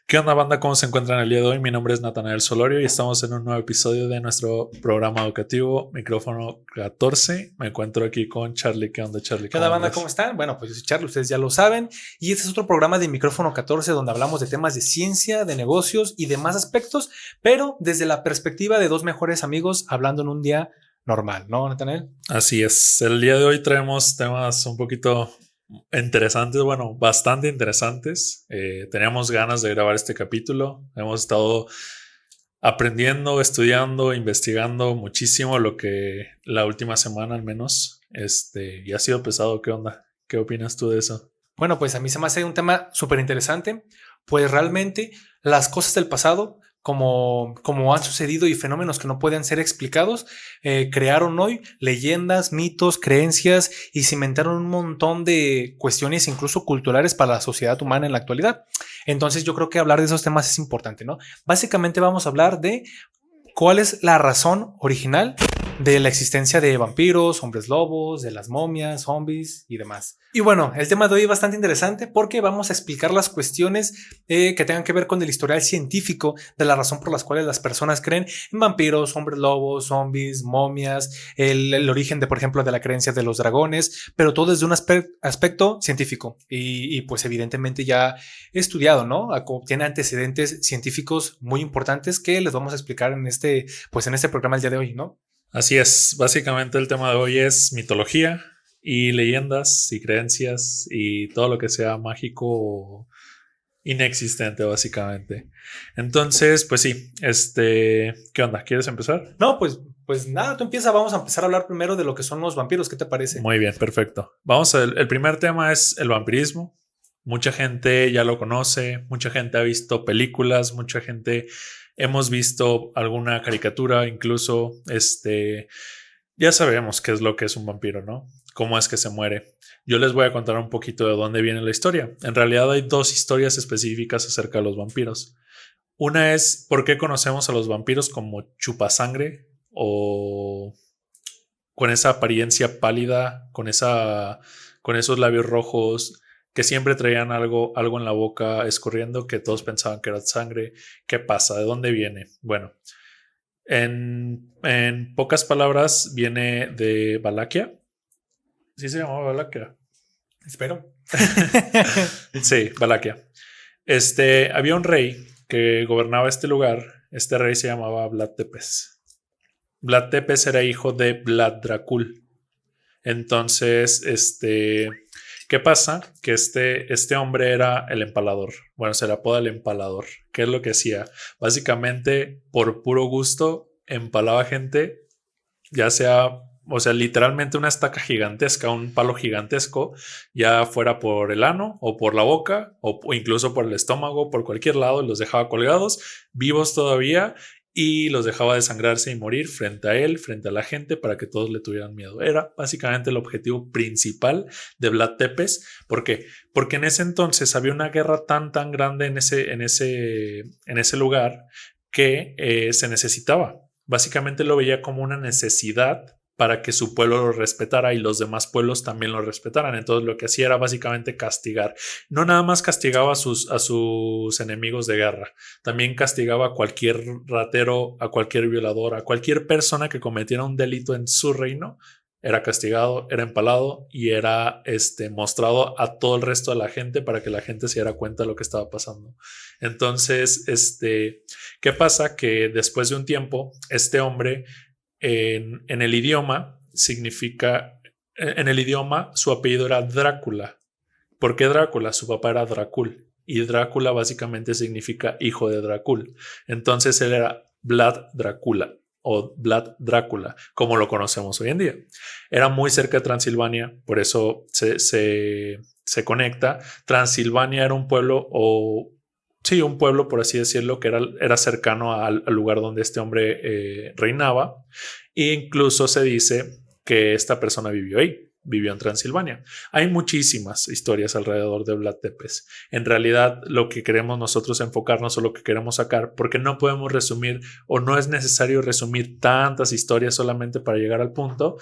¿Qué onda, banda? ¿Cómo se encuentran el día de hoy? Mi nombre es Natanael Solorio y estamos en un nuevo episodio de nuestro programa educativo Micrófono 14. Me encuentro aquí con Charlie. ¿Qué onda, Charlie? ¿Qué onda, ¿Cómo banda? andas? ¿Cómo están? Bueno, pues yo soy Charlie, ustedes ya lo saben. Y este es otro programa de Micrófono 14 donde hablamos de temas de ciencia, de negocios y demás aspectos, pero desde la perspectiva de dos mejores amigos hablando en un día normal, ¿no, Natanael? Así es. El día de hoy traemos temas un poquito interesantes, bueno, bastante interesantes. Teníamos ganas de grabar este capítulo. Hemos estado aprendiendo, estudiando, investigando muchísimo lo que la última semana al menos. Y ha sido pesado. ¿Qué onda? ¿Qué opinas tú de eso? Bueno, pues a mí se me hace un tema súper interesante, pues realmente las cosas del pasado, como han sucedido y fenómenos que no pueden ser explicados, crearon hoy leyendas, mitos, creencias y cimentaron un montón de cuestiones incluso culturales para la sociedad humana en la actualidad. Entonces yo creo que hablar de esos temas es importante, ¿no? Básicamente vamos a hablar de cuál es la razón original de la existencia de vampiros, hombres lobos, de las momias, zombies y demás. Y bueno, el tema de hoy es bastante interesante porque vamos a explicar las cuestiones que tengan que ver con el historial científico de la razón por las cuales las personas creen en vampiros, hombres lobos, zombies, momias, el origen de, por ejemplo, de la creencia de los dragones, pero todo desde un aspecto científico y pues evidentemente ya estudiado, ¿no? Tiene antecedentes científicos muy importantes que les vamos a explicar pues en este programa el día de hoy, ¿no? Así es, básicamente el tema de hoy es mitología y leyendas y creencias y todo lo que sea mágico o inexistente, básicamente. Entonces, pues sí, ¿qué onda? ¿Quieres empezar? No, pues nada, tú empieza, vamos a empezar a hablar primero de lo que son los vampiros, ¿qué te parece? Muy bien, perfecto. Vamos a el primer tema es el vampirismo. Mucha gente ya lo conoce, mucha gente ha visto películas, mucha gente hemos visto alguna caricatura, incluso ya sabemos qué es lo que es un vampiro, ¿no? Cómo es que se muere. Yo les voy a contar un poquito de dónde viene la historia. En realidad hay dos historias específicas acerca de los vampiros. Una es por qué conocemos a los vampiros como chupasangre o con esa apariencia pálida, con esos labios rojos que siempre traían algo en la boca escurriendo que todos pensaban que era sangre. ¿Qué pasa? ¿De dónde viene? Bueno, en pocas palabras viene de Valaquia. ¿Sí se llamaba Valaquia? Espero. Sí, Valaquia. Había un rey que gobernaba este lugar. Este rey se llamaba Vlad Tepes. Vlad Tepes era hijo de Vlad Dracul. Entonces, ¿qué pasa? Que este hombre era el empalador. Bueno, se le apoda el empalador. ¿Qué es lo que hacía? Básicamente, por puro gusto, empalaba gente, ya sea, o sea, literalmente una estaca gigantesca, un palo gigantesco, ya fuera por el ano o por la boca o incluso por el estómago, por cualquier lado, los dejaba colgados, vivos todavía, y los dejaba desangrarse y morir frente a él, frente a la gente, para que todos le tuvieran miedo. Era básicamente el objetivo principal de Vlad Tepes. ¿Por qué? Porque en ese entonces había una guerra tan grande en ese lugar que se necesitaba. Básicamente lo veía como una necesidad para que su pueblo lo respetara y los demás pueblos también lo respetaran. Entonces lo que hacía era básicamente castigar. No nada más castigaba a sus enemigos de guerra, también castigaba a cualquier ratero, a cualquier violador, a cualquier persona que cometiera un delito en su reino. Era castigado, era empalado y era mostrado a todo el resto de la gente para que la gente se diera cuenta de lo que estaba pasando. Entonces, ¿qué pasa? Que después de un tiempo, este hombre en el idioma significa, en el idioma su apellido era Drácula. ¿Por qué Drácula? Su papá era Dracul y Drácula básicamente significa hijo de Dracul. Entonces él era Vlad Drácula o Vlad Drácula, como lo conocemos hoy en día. Era muy cerca de Transilvania, por eso se conecta. Transilvania era un pueblo sí, un pueblo, por así decirlo, que era cercano al lugar donde este hombre reinaba. E incluso se dice que esta persona vivió ahí. vivió en Transilvania. Hay muchísimas historias alrededor de Vlad Tepes. En realidad, lo que queremos nosotros enfocarnos o lo que queremos sacar, porque no podemos resumir o no es necesario resumir tantas historias solamente para llegar al punto,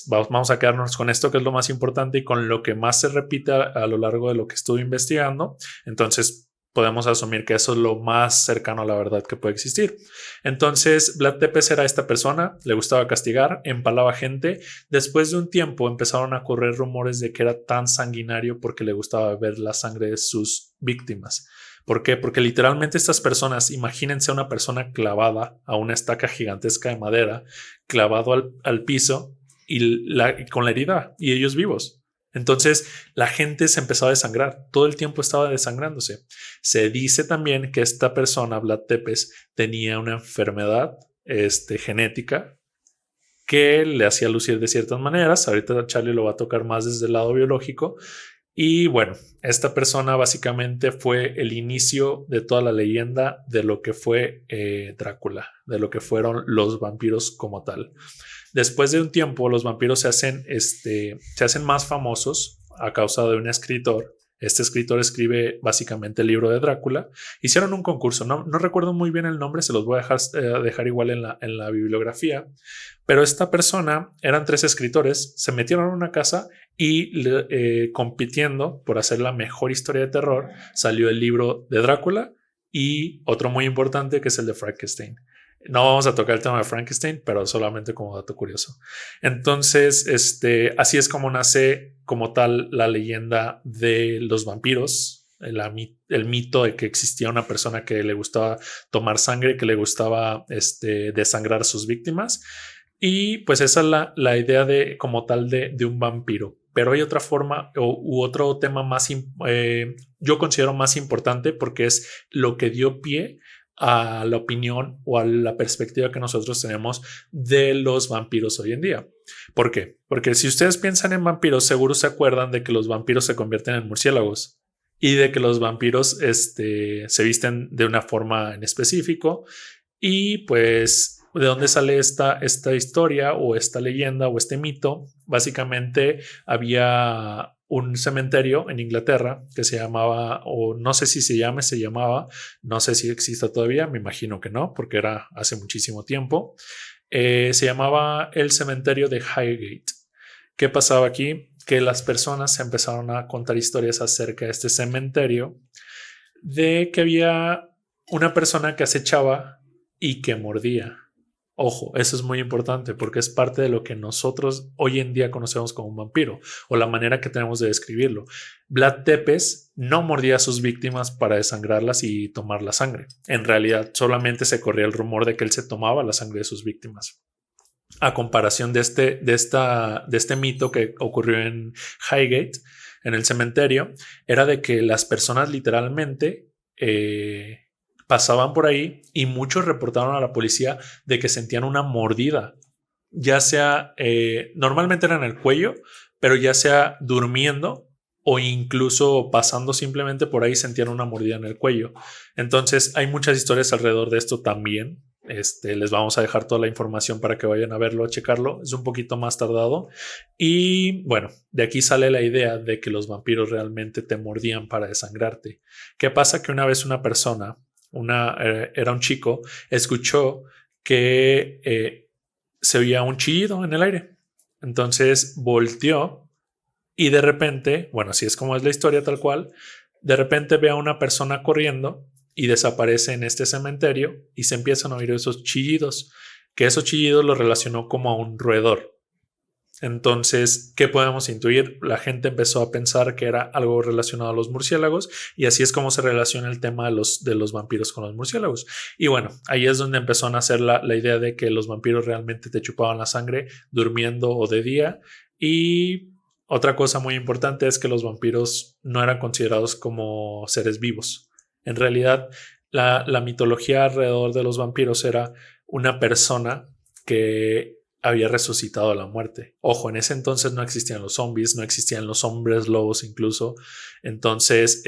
vamos a quedarnos con esto que es lo más importante y con lo que más se repite a lo largo de lo que estuve investigando. Entonces, podemos asumir que eso es lo más cercano a la verdad que puede existir. Entonces, Vlad Tepes era esta persona, le gustaba castigar, empalaba gente. Después de un tiempo empezaron a correr rumores de que era tan sanguinario porque le gustaba beber la sangre de sus víctimas. ¿Por qué? Porque literalmente estas personas, imagínense a una persona clavada a una estaca gigantesca de madera, clavado al piso y con la herida y ellos vivos. Entonces la gente se empezó a desangrar, todo el tiempo estaba desangrándose. Se dice también que esta persona, Vlad Tepes, tenía una enfermedad genética que le hacía lucir de ciertas maneras. Ahorita Charlie lo va a tocar más desde el lado biológico. Y bueno, esta persona básicamente fue el inicio de toda la leyenda de lo que fue Drácula, de lo que fueron los vampiros como tal. Después de un tiempo, los vampiros se hacen más famosos a causa de un escritor. Este escritor escribe básicamente el libro de Drácula. Hicieron un concurso, no recuerdo muy bien el nombre, se los voy a dejar igual en la bibliografía. Pero esta persona, eran 3 escritores, se metieron en una casa y compitiendo por hacer la mejor historia de terror, salió el libro de Drácula y otro muy importante que es el de Frankenstein. No vamos a tocar el tema de Frankenstein, pero solamente como dato curioso. Entonces, así es como nace como tal la leyenda de los vampiros, el mito de que existía una persona que le gustaba tomar sangre, que le gustaba desangrar a sus víctimas. Y pues esa es la idea de como tal de un vampiro. Pero hay otra forma u otro tema más, yo considero más importante porque es lo que dio pie a la opinión o a la perspectiva que nosotros tenemos de los vampiros hoy en día. ¿Por qué? Porque si ustedes piensan en vampiros, seguro se acuerdan de que los vampiros se convierten en murciélagos y de que los vampiros se visten de una forma en específico. Y pues, ¿de dónde sale esta historia o esta leyenda o este mito? Básicamente había un cementerio en Inglaterra que se llamaba, o no sé si se llamaba, no sé si exista todavía, me imagino que no, porque era hace muchísimo tiempo. Se llamaba el cementerio de Highgate. ¿Qué pasaba aquí? Que las personas empezaron a contar historias acerca de este cementerio, de que había una persona que acechaba y que mordía. Ojo, eso es muy importante porque es parte de lo que nosotros hoy en día conocemos como un vampiro o la manera que tenemos de describirlo. Vlad Tepes no mordía a sus víctimas para desangrarlas y tomar la sangre. En realidad, solamente se corría el rumor de que él se tomaba la sangre de sus víctimas. A comparación de este mito que ocurrió en Highgate, en el cementerio, era de que las personas literalmente pasaban por ahí y muchos reportaron a la policía de que sentían una mordida, ya sea normalmente era en el cuello, pero ya sea durmiendo o incluso pasando simplemente por ahí sentían una mordida en el cuello. Entonces hay muchas historias alrededor de esto también. Les vamos a dejar toda la información para que vayan a verlo, a checarlo. Es un poquito más tardado. Y bueno, de aquí sale la idea de que los vampiros realmente te mordían para desangrarte. ¿Qué pasa? Que una vez una persona, era un chico, escuchó que se oía un chillido en el aire. Entonces volteó y de repente, bueno, así es como es la historia tal cual, de repente ve a una persona corriendo y desaparece en este cementerio y se empiezan a oír esos chillidos, que esos chillidos los relacionó como a un roedor. Entonces, ¿qué podemos intuir? La gente empezó a pensar que era algo relacionado a los murciélagos y así es como se relaciona el tema de los vampiros con los murciélagos. Y bueno, ahí es donde empezó a nacer la idea de que los vampiros realmente te chupaban la sangre durmiendo o de día. Y otra cosa muy importante es que los vampiros no eran considerados como seres vivos. En realidad, la mitología alrededor de los vampiros era una persona que había resucitado a la muerte. Ojo, en ese entonces no existían los zombies, no existían los hombres lobos incluso. Entonces,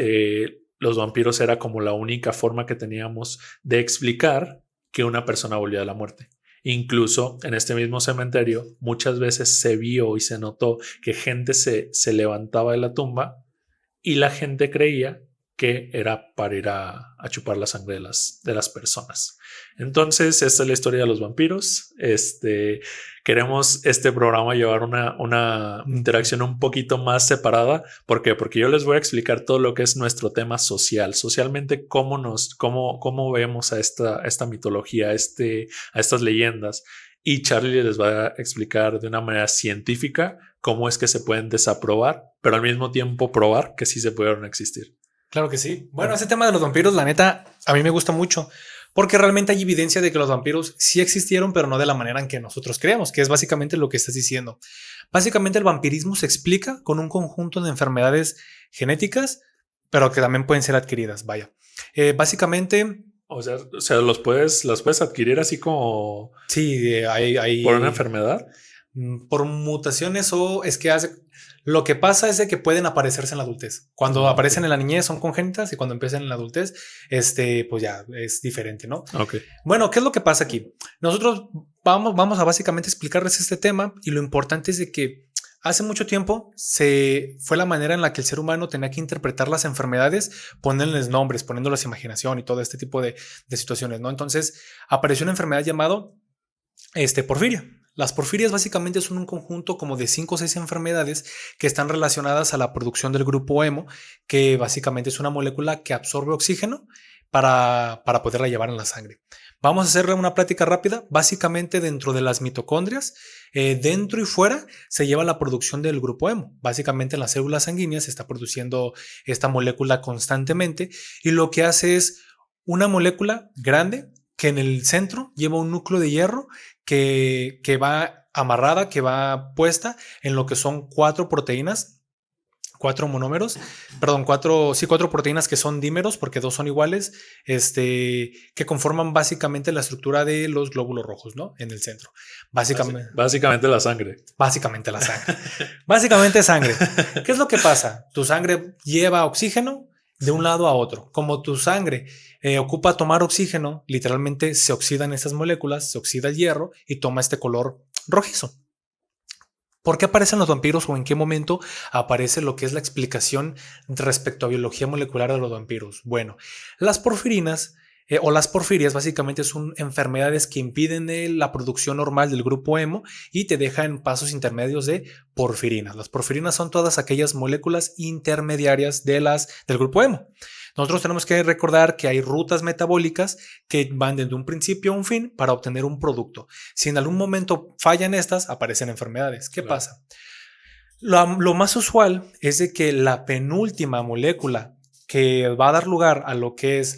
los vampiros era como la única forma que teníamos de explicar que una persona volvía a la muerte. Incluso en este mismo cementerio muchas veces se vio y se notó que gente se levantaba de la tumba y la gente creía que era para ir a chupar la sangre de las personas. Entonces, esta es la historia de los vampiros. Queremos este programa llevar una interacción un poquito más separada. ¿Por qué? Porque yo les voy a explicar todo lo que es nuestro tema social. Socialmente, cómo vemos a esta mitología, a estas leyendas. Y Charlie les va a explicar de una manera científica cómo es que se pueden desaprobar, pero al mismo tiempo probar que sí se pudieron existir. Claro que sí. Bueno, ese tema de los vampiros, la neta, a mí me gusta mucho porque realmente hay evidencia de que los vampiros sí existieron, pero no de la manera en que nosotros creemos, que es básicamente lo que estás diciendo. Básicamente el vampirismo se explica con un conjunto de enfermedades genéticas, pero que también pueden ser adquiridas. Vaya. Básicamente... O sea, las puedes adquirir así como... Sí, hay por una enfermedad. Por mutaciones o es que lo que pasa es de que pueden aparecerse en la adultez. Cuando aparecen en la niñez son congénitas y cuando empiezan en la adultez, pues ya es diferente, ¿no? Okay. Bueno, ¿qué es lo que pasa aquí? Nosotros vamos a básicamente explicarles este tema y lo importante es de que hace mucho tiempo fue la manera en la que el ser humano tenía que interpretar las enfermedades, ponerles nombres, poniéndoles imaginación y todo este tipo de situaciones, ¿no? Entonces apareció una enfermedad llamada porfiria. Las porfirias básicamente son un conjunto como de 5 o 6 enfermedades que están relacionadas a la producción del grupo hemo, que básicamente es una molécula que absorbe oxígeno para poderla llevar en la sangre. Vamos a hacerle una plática rápida. Básicamente dentro de las mitocondrias, dentro y fuera, se lleva la producción del grupo hemo. Básicamente en las células sanguíneas se está produciendo esta molécula constantemente y lo que hace es una molécula grande que en el centro lleva un núcleo de hierro que va amarrada, que va puesta en lo que son 4 proteínas, 4 monómeros, perdón, 4 proteínas que son dímeros porque 2 son iguales, que conforman básicamente la estructura de los glóbulos rojos, ¿no? En el centro. Básicamente la sangre. Básicamente la sangre. Básicamente sangre. ¿Qué es lo que pasa? Tu sangre lleva oxígeno de un lado a otro. Como tu sangre ocupa tomar oxígeno, literalmente se oxidan estas moléculas, se oxida el hierro y toma este color rojizo. ¿Por qué aparecen los vampiros o en qué momento aparece lo que es la explicación respecto a biología molecular de los vampiros? Bueno, las porfirinas o las porfirias básicamente son enfermedades que impiden la producción normal del grupo hemo y te dejan pasos intermedios de porfirinas. Las porfirinas son todas aquellas moléculas intermediarias del grupo hemo. Nosotros tenemos que recordar que hay rutas metabólicas que van desde un principio a un fin para obtener un producto. Si en algún momento fallan estas, aparecen enfermedades. ¿Qué pasa? Lo más usual es de que la penúltima molécula que va a dar lugar a lo que es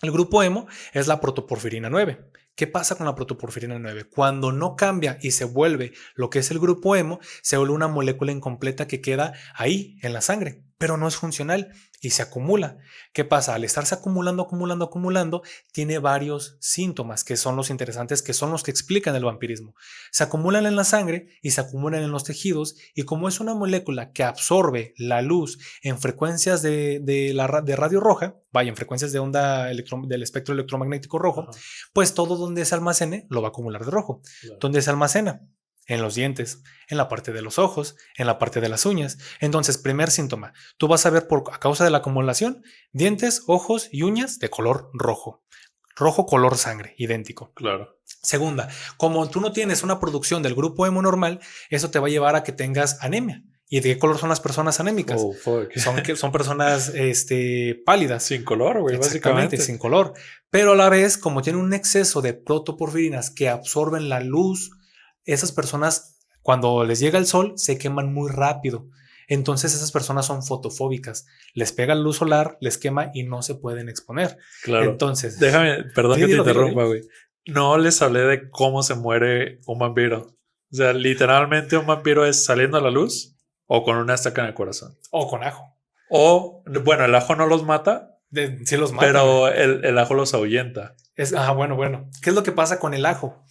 el grupo hemo es la protoporfirina 9. ¿Qué pasa con la protoporfirina 9? Cuando no cambia y se vuelve lo que es el grupo hemo, se vuelve una molécula incompleta que queda ahí en la sangre, pero no es funcional y se acumula. ¿Qué pasa? Al estarse acumulando, tiene varios síntomas que son los interesantes, que son los que explican el vampirismo. Se acumulan en la sangre y se acumulan en los tejidos y como es una molécula que absorbe la luz en frecuencias de radio roja, en frecuencias de onda del espectro electromagnético rojo, pues todo donde se almacene lo va a acumular de rojo. Claro. ¿Dónde se almacena? En los dientes, en la parte de los ojos, en la parte de las uñas. Entonces, primer síntoma, tú vas a ver a causa de la acumulación, dientes, ojos y uñas de color rojo. Rojo color sangre, idéntico. Claro. Segunda, como tú no tienes una producción del grupo hemo normal, eso te va a llevar a que tengas anemia. ¿Y de qué color son las personas anémicas? Oh, fuck. Son personas pálidas. Sin color, güey, básicamente. Sin color. Pero a la vez, como tienen un exceso de protoporfirinas que absorben la luz, esas personas, cuando les llega el sol, se queman muy rápido. Entonces esas personas son fotofóbicas. Les pega la luz solar, les quema y no se pueden exponer. Claro. Entonces, perdón que te interrumpa, güey. No les hablé de cómo se muere un vampiro. O sea, literalmente un vampiro es saliendo a la luz o con una estaca en el corazón. O con ajo. O, bueno, el ajo no los mata. Sí los mata. Pero el ajo los ahuyenta. Bueno. ¿Qué es lo que pasa con el ajo?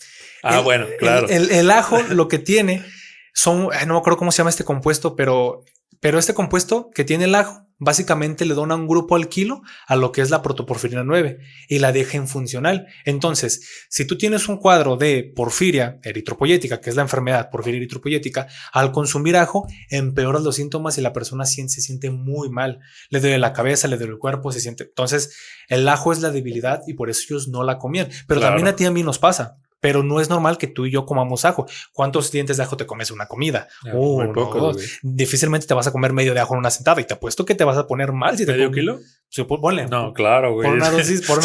Bueno, claro. El ajo lo que tiene no me acuerdo cómo se llama este compuesto, pero Pero este compuesto que tiene el ajo básicamente le dona un grupo al kilo a lo que es la protoporfirina 9 y la deja infuncional. Entonces, si tú tienes un cuadro de porfiria eritropoyética, que es la enfermedad porfiria eritropoyética, al consumir ajo empeoras los síntomas y la persona se siente muy mal. Le duele la cabeza, le duele el cuerpo, se siente... Entonces, el ajo es la debilidad y por eso ellos no la comían. Pero también a ti y a mí nos pasa. Pero no es normal que tú y yo comamos ajo. ¿Cuántos dientes de ajo te comes en una comida? Muy poco. Difícilmente te vas a comer medio de ajo en una sentada y te apuesto que te vas a poner mal. Si ¿Medio kilo? Sí, ponle. No, claro, güey. Por una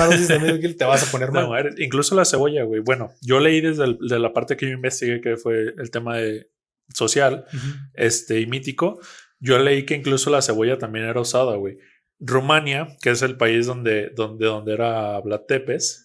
dosis de medio kilo te vas a poner mal. No, incluso la cebolla, güey. Bueno, yo leí desde de la parte que yo investigué, que fue el tema de social, y mítico. Yo leí que incluso la cebolla también era usada, güey. Rumania, que es el país donde era Vlad Tepes,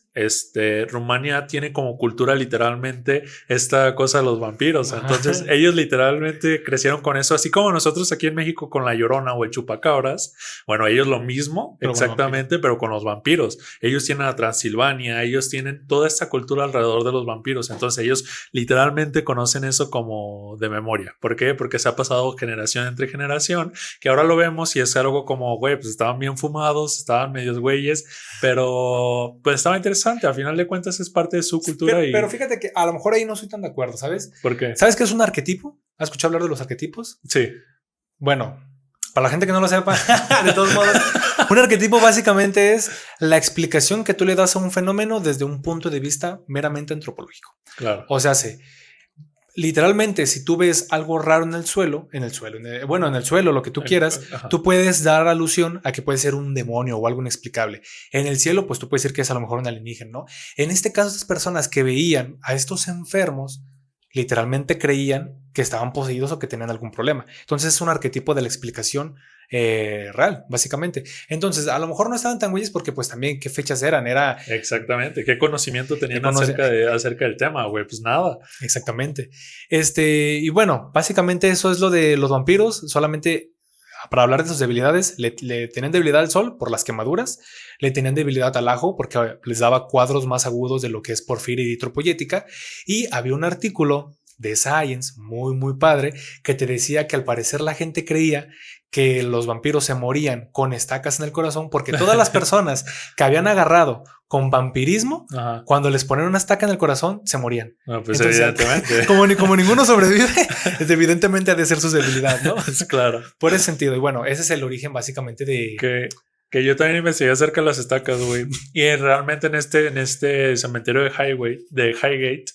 Rumania tiene como cultura literalmente esta cosa de los vampiros. Entonces ellos literalmente crecieron con eso, así como nosotros aquí en México con la Llorona o el Chupacabras. Bueno, ellos lo mismo, pero exactamente, pero con los vampiros. Ellos tienen a Transilvania, ellos tienen toda esta cultura alrededor de los vampiros. Entonces ellos literalmente conocen eso como de memoria. ¿Por qué? Porque se ha pasado generación entre generación, que ahora lo vemos y es algo como, güey, pues estaban bien fumados, estaban medios güeyes, pero pues estaba interesante. A final de cuentas es parte de su cultura. Pero fíjate que a lo mejor ahí no estoy tan de acuerdo, ¿sabes? ¿Por qué? ¿Sabes qué es un arquetipo? ¿Has escuchado hablar de los arquetipos? Sí. Bueno, para la gente que no lo sepa, de todos modos, un arquetipo básicamente es la explicación que tú le das a un fenómeno desde un punto de vista meramente antropológico. Claro. O sea, literalmente, si tú ves algo raro en el suelo, lo que tú quieras, tú puedes dar alusión a que puede ser un demonio o algo inexplicable. En el cielo, pues tú puedes decir que es a lo mejor un alienígena, ¿no? En este caso, estas personas que veían a estos enfermos, literalmente creían que estaban poseídos o que tenían algún problema. Entonces es un arquetipo de la explicación real, básicamente. Entonces, a lo mejor no estaban tan güeyes porque pues también qué fechas eran, Exactamente, qué conocimiento tenían acerca del tema, güey, pues nada. Exactamente. Y bueno, básicamente eso es lo de los vampiros. Solamente para hablar de sus debilidades, le tenían debilidad al sol por las quemaduras, le tenían debilidad al ajo porque les daba cuadros más agudos de lo que es porfiria eritropoyética, y había un artículo de Science muy muy padre que te decía que al parecer la gente creía que los vampiros se morían con estacas en el corazón porque todas las personas que habían agarrado con vampirismo, cuando les ponían una estaca en el corazón, se morían. No, pues entonces, evidentemente. Como ninguno sobrevive, evidentemente ha de ser su debilidad, ¿no? Claro. Por ese sentido. Y bueno, ese es el origen básicamente de... Que yo también investigué acerca de las estacas, güey. Y realmente en este cementerio de Highgate,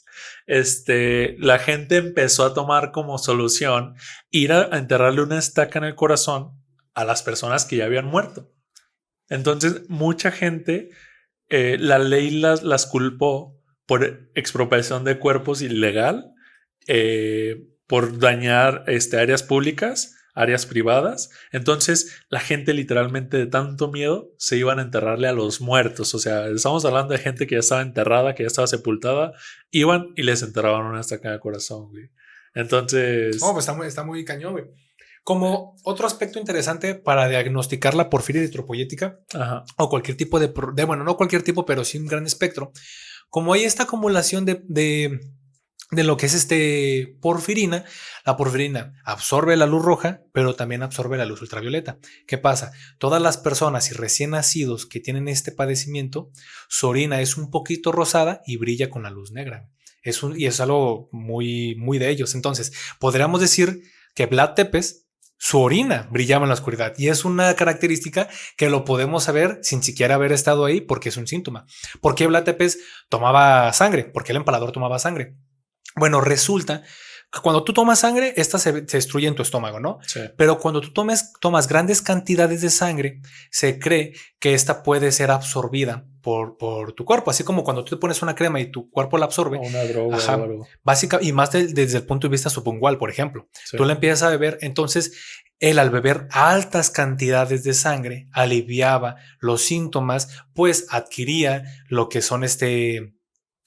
la gente empezó a tomar como solución ir a enterrarle una estaca en el corazón a las personas que ya habían muerto. Entonces, mucha gente, la ley las culpó por expropiación de cuerpos ilegal, por dañar áreas públicas, áreas privadas. Entonces la gente literalmente de tanto miedo se iban a enterrarle a los muertos. O sea, estamos hablando de gente que ya estaba enterrada, que ya estaba sepultada, iban y les enterraban una estaca en el corazón, güey. Entonces... pues está muy cañón, güey. Como otro aspecto interesante para diagnosticar la porfiria eritropoyética, o cualquier tipo bueno, no cualquier tipo, pero sí un gran espectro, como hay esta acumulación de lo que es porfirina, la porfirina absorbe la luz roja, pero también absorbe la luz ultravioleta. ¿Qué pasa? Todas las personas y recién nacidos que tienen este padecimiento, su orina es un poquito rosada y brilla con la luz negra. Y es algo muy, muy de ellos. Entonces, podríamos decir que Vlad Tepes, su orina brillaba en la oscuridad, y es una característica que lo podemos saber sin siquiera haber estado ahí porque es un síntoma. ¿Por qué Vlad Tepes tomaba sangre? ¿Por qué el empalador tomaba sangre? Bueno, resulta que cuando tú tomas sangre, esta se destruye en tu estómago, ¿no? Sí. Pero cuando tú tomas grandes cantidades de sangre, se cree que esta puede ser absorbida por tu cuerpo, así como cuando tú te pones una crema y tu cuerpo la absorbe. O una droga o algo. Básica, y más desde el punto de vista subungual, por ejemplo. Sí. Tú la empiezas a beber, entonces él al beber altas cantidades de sangre aliviaba los síntomas, pues adquiría lo que son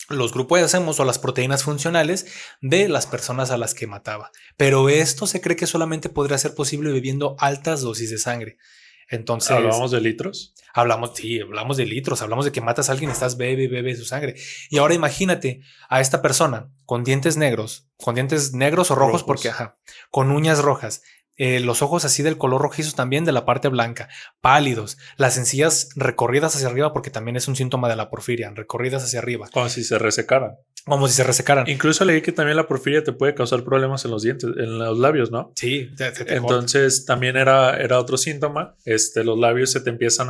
los grupos de hacemos o las proteínas funcionales de las personas a las que mataba. Pero esto se cree que solamente podría ser posible bebiendo altas dosis de sangre. Entonces, ¿hablamos de litros? Hablamos de litros, hablamos de que matas a alguien y estás bebe su sangre. Y ahora imagínate a esta persona con dientes negros o rojos, porque con uñas rojas, los ojos así del color rojizo también de la parte blanca, pálidos, las encías recorridas hacia arriba, porque también es un síntoma de la porfiria, recorridas hacia arriba. Como si se resecaran. Como si se resecaran. Incluso leí que también la porfiria te puede causar problemas en los dientes, en los labios, ¿no? Sí, entonces también era otro síntoma. Los labios se te empiezan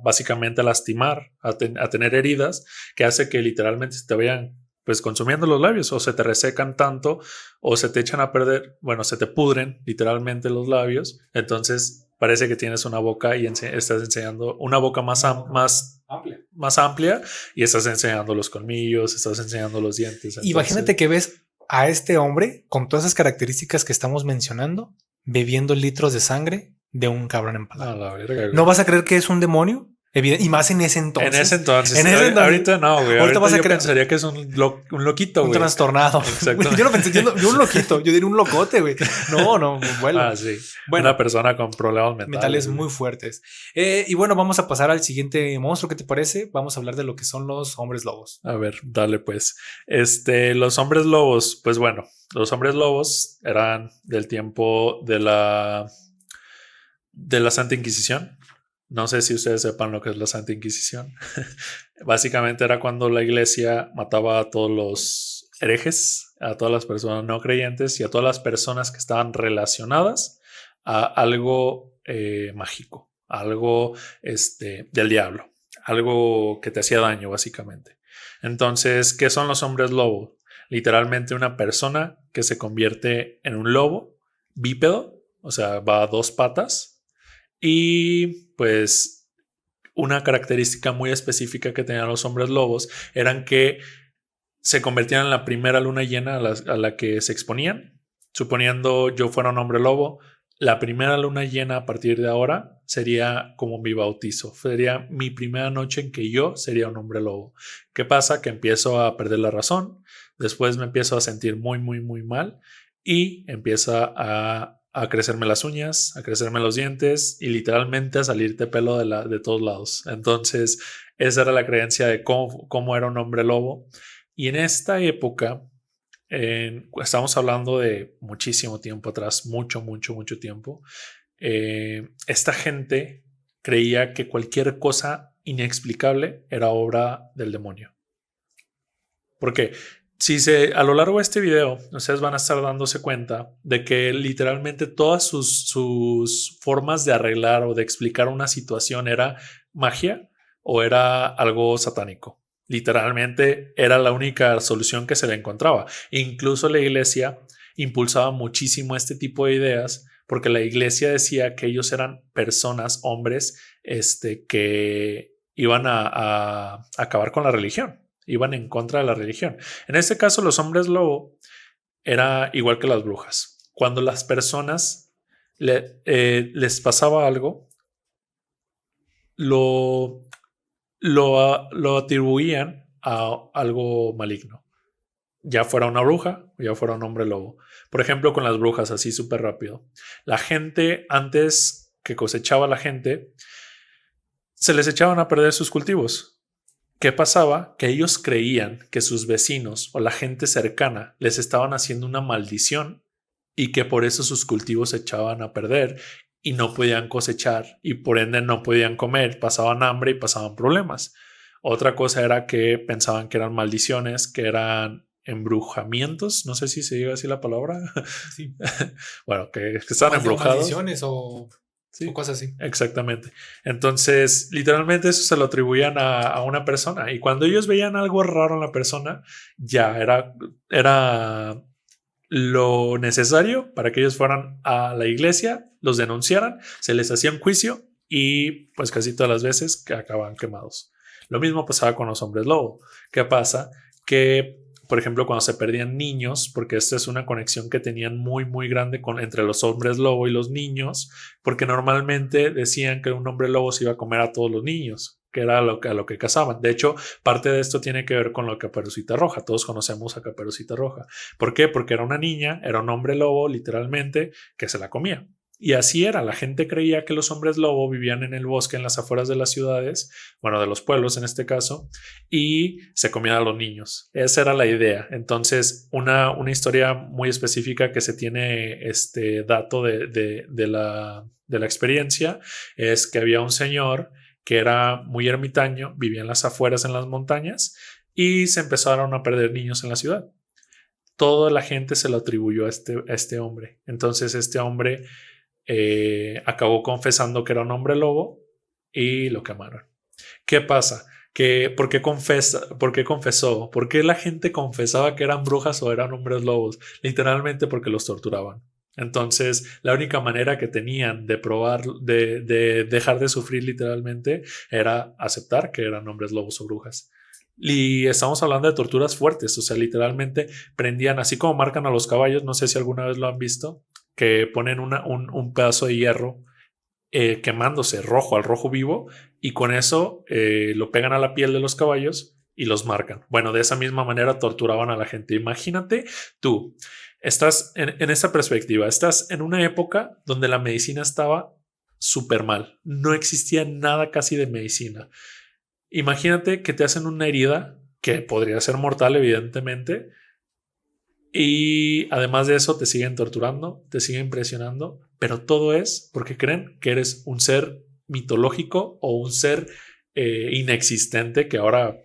básicamente a lastimar, a tener heridas, que hace que literalmente se te vayan pues consumiendo los labios, o se te resecan tanto, o se te echan a perder, bueno, se te pudren literalmente los labios. Entonces parece que tienes una boca y estás enseñando una boca más amplia y estás enseñando los colmillos, estás enseñando los dientes. Entonces, imagínate que ves a este hombre con todas esas características que estamos mencionando bebiendo litros de sangre de un cabrón empalado. la verga, ¿No vas a creer que es un demonio? Y más en ese entonces. En ese entonces. Ahorita no, güey. Ahorita vas a pensaría que es un loquito, güey. Un trastornado. Exacto. Yo no pensé, yo un loquito. Yo diría un locote, güey. No, bueno. Sí. Bueno, una persona con problemas mentales muy fuertes. Y bueno, vamos a pasar al siguiente monstruo. ¿Qué te parece? Vamos a hablar de lo que son los hombres lobos. A ver, dale pues. Los hombres lobos, pues bueno, los hombres lobos eran del tiempo de la Santa Inquisición. No sé si ustedes sepan lo que es la Santa Inquisición. Básicamente era cuando la iglesia mataba a todos los herejes, a todas las personas no creyentes y a todas las personas que estaban relacionadas a algo mágico, algo del diablo, algo que te hacía daño básicamente. Entonces, ¿qué son los hombres lobo? Literalmente una persona que se convierte en un lobo bípedo, o sea, va a dos patas. Y pues una característica muy específica que tenían los hombres lobos eran que se convertían en la primera luna llena a la que se exponían. Suponiendo yo fuera un hombre lobo, la primera luna llena a partir de ahora sería como mi bautizo. Sería mi primera noche en que yo sería un hombre lobo. ¿Qué pasa? Que empiezo a perder la razón. Después me empiezo a sentir muy, muy, muy mal. Y empieza a crecerme las uñas, a crecerme los dientes y literalmente a salirte pelo de todos lados. Entonces, esa era la creencia de cómo era un hombre lobo. Y en esta época, estamos hablando de muchísimo tiempo atrás, mucho tiempo, esta gente creía que cualquier cosa inexplicable era obra del demonio. Porque a lo largo de este video, ustedes van a estar dándose cuenta de que literalmente todas sus formas de arreglar o de explicar una situación era magia o era algo satánico. Literalmente era la única solución que se le encontraba. Incluso la iglesia impulsaba muchísimo este tipo de ideas porque la iglesia decía que ellos eran personas, hombres, que iban a acabar con la religión. Iban en contra de la religión. En este caso, los hombres lobo era igual que las brujas. Cuando las personas les pasaba algo, lo atribuían a algo maligno. Ya fuera una bruja o ya fuera un hombre lobo. Por ejemplo, con las brujas, así súper rápido. La gente, antes que cosechaba la gente, se les echaban a perder sus cultivos. ¿Qué pasaba? Que ellos creían que sus vecinos o la gente cercana les estaban haciendo una maldición y que por eso sus cultivos se echaban a perder y no podían cosechar y por ende no podían comer, pasaban hambre y pasaban problemas. Otra cosa era que pensaban que eran maldiciones, que eran embrujamientos, no sé si se diga así la palabra. Sí. Bueno, que estaban embrujados. Maldiciones o cosas así. Exactamente. Entonces, literalmente eso se lo atribuían a una persona. Y cuando ellos veían algo raro en la persona, ya era lo necesario para que ellos fueran a la iglesia, los denunciaran, se les hacía un juicio y pues casi todas las veces que acababan quemados. Lo mismo pasaba con los hombres lobo. ¿Qué pasa? Que por ejemplo, cuando se perdían niños, porque esta es una conexión que tenían muy, muy grande entre los hombres lobo y los niños, porque normalmente decían que un hombre lobo se iba a comer a todos los niños, que era a lo que cazaban. De hecho, parte de esto tiene que ver con la Caperucita Roja. Todos conocemos a Caperucita Roja. ¿Por qué? Porque era una niña, era un hombre lobo, literalmente, que se la comía. Y así era, la gente creía que los hombres lobo vivían en el bosque, en las afueras de las ciudades, bueno, de los pueblos en este caso, y se comían a los niños. Esa era la idea. Entonces, una historia muy específica que se tiene este dato de la experiencia es que había un señor que era muy ermitaño, vivía en las afueras, en las montañas, y se empezaron a perder niños en la ciudad. Toda la gente se lo atribuyó a este hombre. Entonces, este hombre acabó confesando que era un hombre lobo y lo quemaron. ¿Qué pasa? ¿Por qué confesó? ¿Por qué la gente confesaba que eran brujas o eran hombres lobos? Literalmente porque los torturaban. Entonces, la única manera que tenían de probar, de dejar de sufrir literalmente, era aceptar que eran hombres lobos o brujas. Y estamos hablando de torturas fuertes, o sea, literalmente prendían, así como marcan a los caballos, no sé si alguna vez lo han visto, que ponen un pedazo de hierro quemándose rojo al rojo vivo y con eso lo pegan a la piel de los caballos y los marcan. Bueno, de esa misma manera torturaban a la gente. Imagínate tú, estás en esa perspectiva, estás en una época donde la medicina estaba súper mal, no existía nada casi de medicina. Imagínate que te hacen una herida que podría ser mortal, evidentemente, y además de eso te siguen torturando, te siguen presionando, pero todo es porque creen que eres un ser mitológico o un ser inexistente, que ahora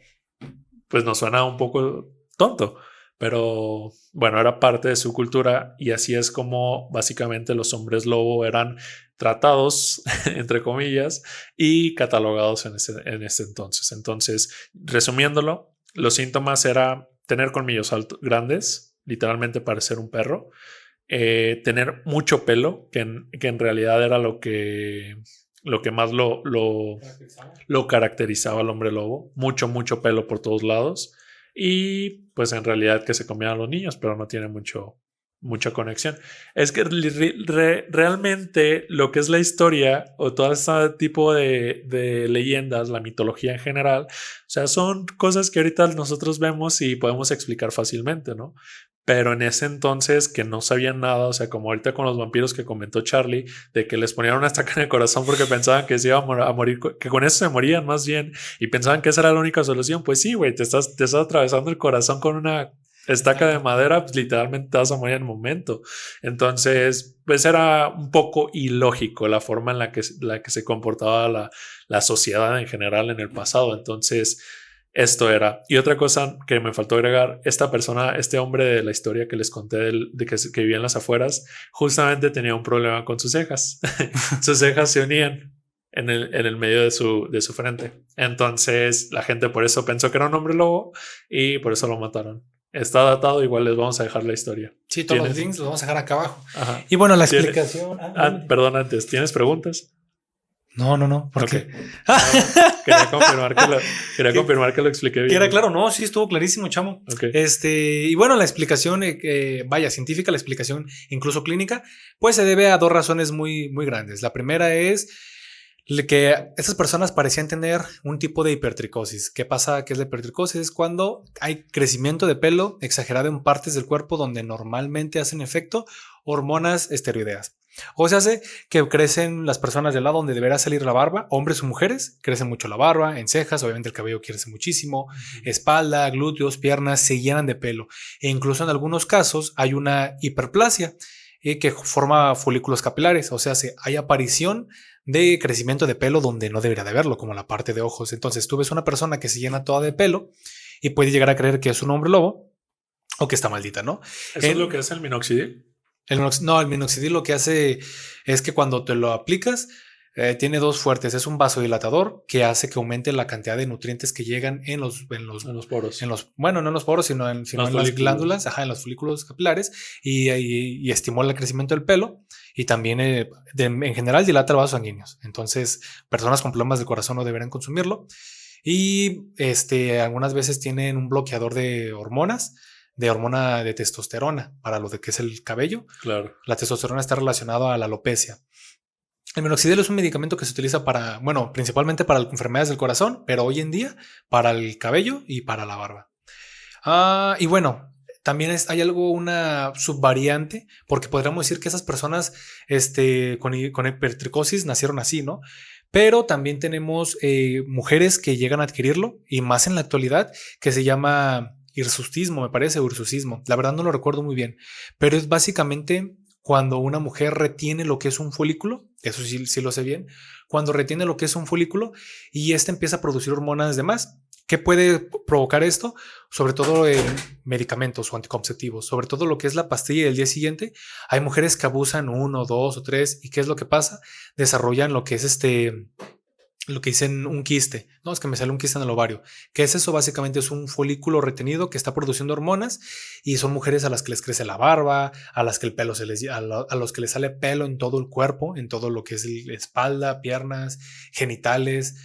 pues nos suena un poco tonto, pero bueno, era parte de su cultura y así es como básicamente los hombres lobo eran tratados, entre comillas, y catalogados en ese entonces. Entonces, resumiéndolo, los síntomas era tener colmillos grandes, literalmente parecer un perro, tener mucho pelo, que en realidad era lo que más lo caracterizaba al hombre lobo, mucho pelo por todos lados, y pues en realidad que se comían a los niños, pero no tiene mucha conexión. Es que realmente lo que es la historia o todo este tipo de leyendas, la mitología en general, o sea, son cosas que ahorita nosotros vemos y podemos explicar fácilmente, ¿no? Pero en ese entonces que no sabían nada, o sea, como ahorita con los vampiros que comentó Charlie, de que les ponían una estaca en el corazón porque pensaban que se iba a morir, que con eso se morían más bien, y pensaban que esa era la única solución. Pues sí, güey, te estás atravesando el corazón con una estaca de madera, pues literalmente te vas a morir en el momento. Entonces, pues era un poco ilógico la forma en la que se comportaba la sociedad en general en el pasado. Entonces, esto era. Y otra cosa que me faltó agregar, esta persona, este hombre de la historia que les conté de que vivía en las afueras, justamente tenía un problema con sus cejas. Sus cejas se unían en el medio de su frente. Entonces la gente por eso pensó que era un hombre lobo y por eso lo mataron. Está datado, igual les vamos a dejar la historia. Sí, todos los links los vamos a dejar acá abajo. Ajá. Y bueno, la explicación. Perdón, antes, ¿tienes preguntas? No. ¿Por qué? Quería confirmar que lo expliqué bien. Que era claro, no, sí, estuvo clarísimo, chamo. Okay. Y bueno, la explicación, científica, la explicación incluso clínica, pues se debe a dos razones muy, muy grandes. La primera es que esas personas parecían tener un tipo de hipertricosis. ¿Qué pasa? ¿Qué es la hipertricosis? Es cuando hay crecimiento de pelo exagerado en partes del cuerpo donde normalmente hacen efecto hormonas esteroideas. O se hace que crecen las personas del lado donde deberá salir la barba, hombres o mujeres, crecen mucho la barba, en cejas, obviamente el cabello crece muchísimo, espalda, glúteos, piernas se llenan de pelo. E incluso en algunos casos hay una hiperplasia que forma folículos capilares, o sea, hay aparición de crecimiento de pelo donde no debería de haberlo, como la parte de ojos. Entonces tú ves una persona que se llena toda de pelo y puede llegar a creer que es un hombre lobo o que está maldita, ¿no? ¿Eso es lo que es el minoxidil? El minoxidil lo que hace es que cuando te lo aplicas, tiene dos fuertes. Es un vasodilatador que hace que aumente la cantidad de nutrientes que llegan en los poros. Bueno, no en los poros, sino en las glándulas, en los folículos capilares y estimula el crecimiento del pelo y también en general dilata el vaso sanguíneo. Entonces, personas con problemas del corazón no deberán consumirlo y algunas veces tienen un bloqueador de hormonas, de hormona de testosterona para lo de que es el cabello. Claro. La testosterona está relacionada a la alopecia. El minoxidil es un medicamento que se utiliza principalmente para enfermedades del corazón, pero hoy en día para el cabello y para la barba. Y bueno, también hay algo, una subvariante, porque podríamos decir que esas personas con hipertricosis nacieron así, ¿no? Pero también tenemos mujeres que llegan a adquirirlo, y más en la actualidad, que se llama hirsutismo, me parece, o hirsusismo. La verdad no lo recuerdo muy bien, pero es básicamente cuando una mujer retiene lo que es un folículo, eso sí, sí lo sé bien, cuando retiene lo que es un folículo y empieza a producir hormonas de más. ¿Qué puede provocar esto? Sobre todo en medicamentos o anticonceptivos, sobre todo lo que es la pastilla del día siguiente. Hay mujeres que abusan 1, 2 o 3, y ¿qué es lo que pasa? Desarrollan lo que es lo que dicen un quiste. No, es que me sale un quiste en el ovario. ¿Qué es eso? Básicamente es un folículo retenido que está produciendo hormonas, y son mujeres a las que les crece la barba, a las que el pelo a los que les sale pelo en todo el cuerpo, en todo lo que es la espalda, piernas, genitales.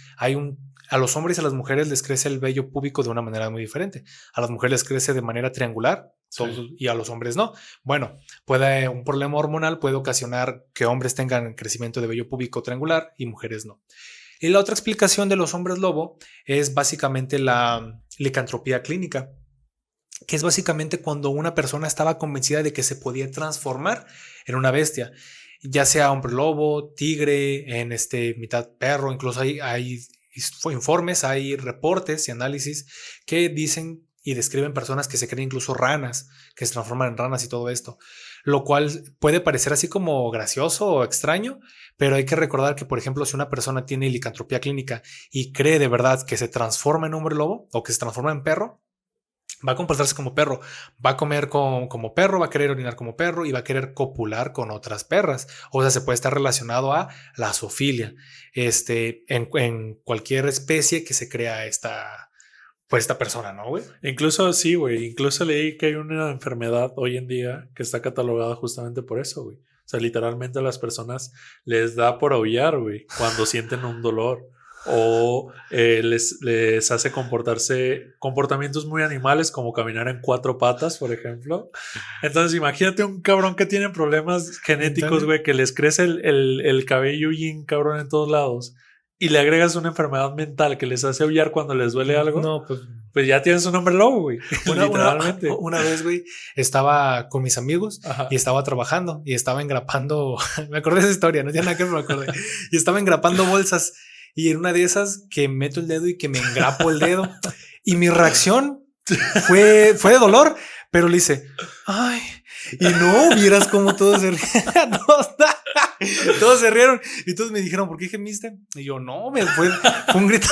A los hombres y a las mujeres les crece el vello púbico de una manera muy diferente. A las mujeres les crece de manera triangular, sí, y a los hombres no. Bueno, un problema hormonal puede ocasionar que hombres tengan crecimiento de vello púbico triangular y mujeres no. Y la otra explicación de los hombres lobo es básicamente la licantropía clínica, que es básicamente cuando una persona estaba convencida de que se podía transformar en una bestia, ya sea hombre lobo, tigre, en mitad perro. Incluso hay informes, hay reportes y análisis que dicen y describen personas que se creen incluso ranas, que se transforman en ranas y todo esto, lo cual puede parecer así como gracioso o extraño, pero hay que recordar que, por ejemplo, si una persona tiene licantropía clínica y cree de verdad que se transforma en hombre lobo o que se transforma en perro, va a comportarse como perro, va a comer como perro, va a querer orinar como perro y va a querer copular con otras perras. O sea, se puede estar relacionado a la zoofilia en cualquier especie que se crea esta persona, ¿no, güey? Incluso sí, güey. Incluso leí que hay una enfermedad hoy en día que está catalogada justamente por eso, güey. O sea, literalmente a las personas les da por aullar, güey, cuando sienten un dolor. O les hace comportamientos muy animales, como caminar en 4 patas, por ejemplo. Entonces imagínate un cabrón que tiene problemas genéticos, güey, que les crece el cabello y cabrón en todos lados, y le agregas una enfermedad mental que les hace aullar cuando les duele algo. No, pues ya tienes un hombre lobo, güey. Literalmente. Una vez, güey, estaba con mis amigos. Ajá. Y estaba trabajando y estaba engrapando. Me acordé de esa historia, no tiene nada que me acordé. Y estaba engrapando bolsas. Y en una de esas que meto el dedo y que me engrapo el dedo. Y mi reacción fue de dolor, pero le hice, ay, y no vieras cómo todos se rieron. Todos se rieron y todos me dijeron, ¿por qué gemiste? Y yo, no, fue un grito.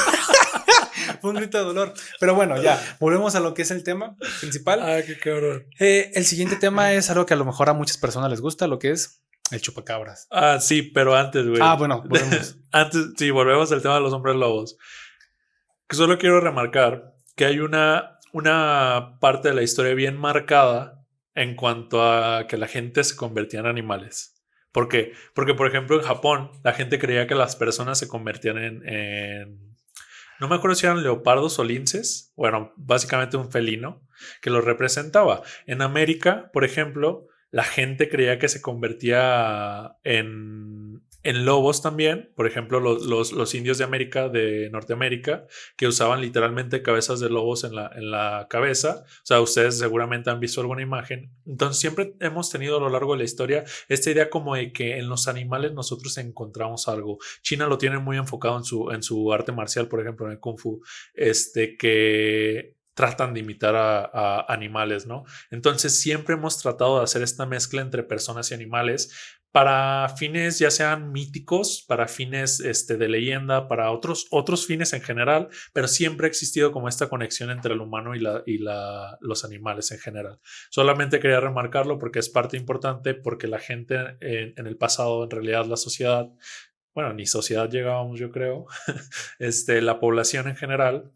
Fue un grito de dolor. Pero bueno, ya, volvemos a lo que es el tema principal. Ah, qué cabrón. El siguiente tema es algo que a lo mejor a muchas personas les gusta, lo que es el chupacabras. Ah, sí, pero antes, güey. Ah, bueno, volvemos. Antes, sí, volvemos al tema de los hombres lobos. Solo quiero remarcar que hay una parte de la historia bien marcada en cuanto a que la gente se convertía en animales. ¿Por qué? Porque, por ejemplo, en Japón, la gente creía que las personas se convertían en no me acuerdo si eran leopardos o linces. Bueno, básicamente un felino que los representaba. En América, por ejemplo, la gente creía que se convertía en lobos también. Por ejemplo, los indios de América, de Norteamérica, que usaban literalmente cabezas de lobos en la cabeza. O sea, ustedes seguramente han visto alguna imagen. Entonces siempre hemos tenido a lo largo de la historia esta idea como de que en los animales nosotros encontramos algo. China lo tiene muy enfocado en su arte marcial, por ejemplo, en el Kung Fu, que tratan de imitar a animales, ¿no? Entonces siempre hemos tratado de hacer esta mezcla entre personas y animales para fines ya sean míticos, para fines de leyenda, para otros fines en general, pero siempre ha existido como esta conexión entre el humano y los animales en general. Solamente quería remarcarlo porque es parte importante, porque la gente en el pasado, en realidad la sociedad, bueno, ni sociedad llegábamos, yo creo, la población en general,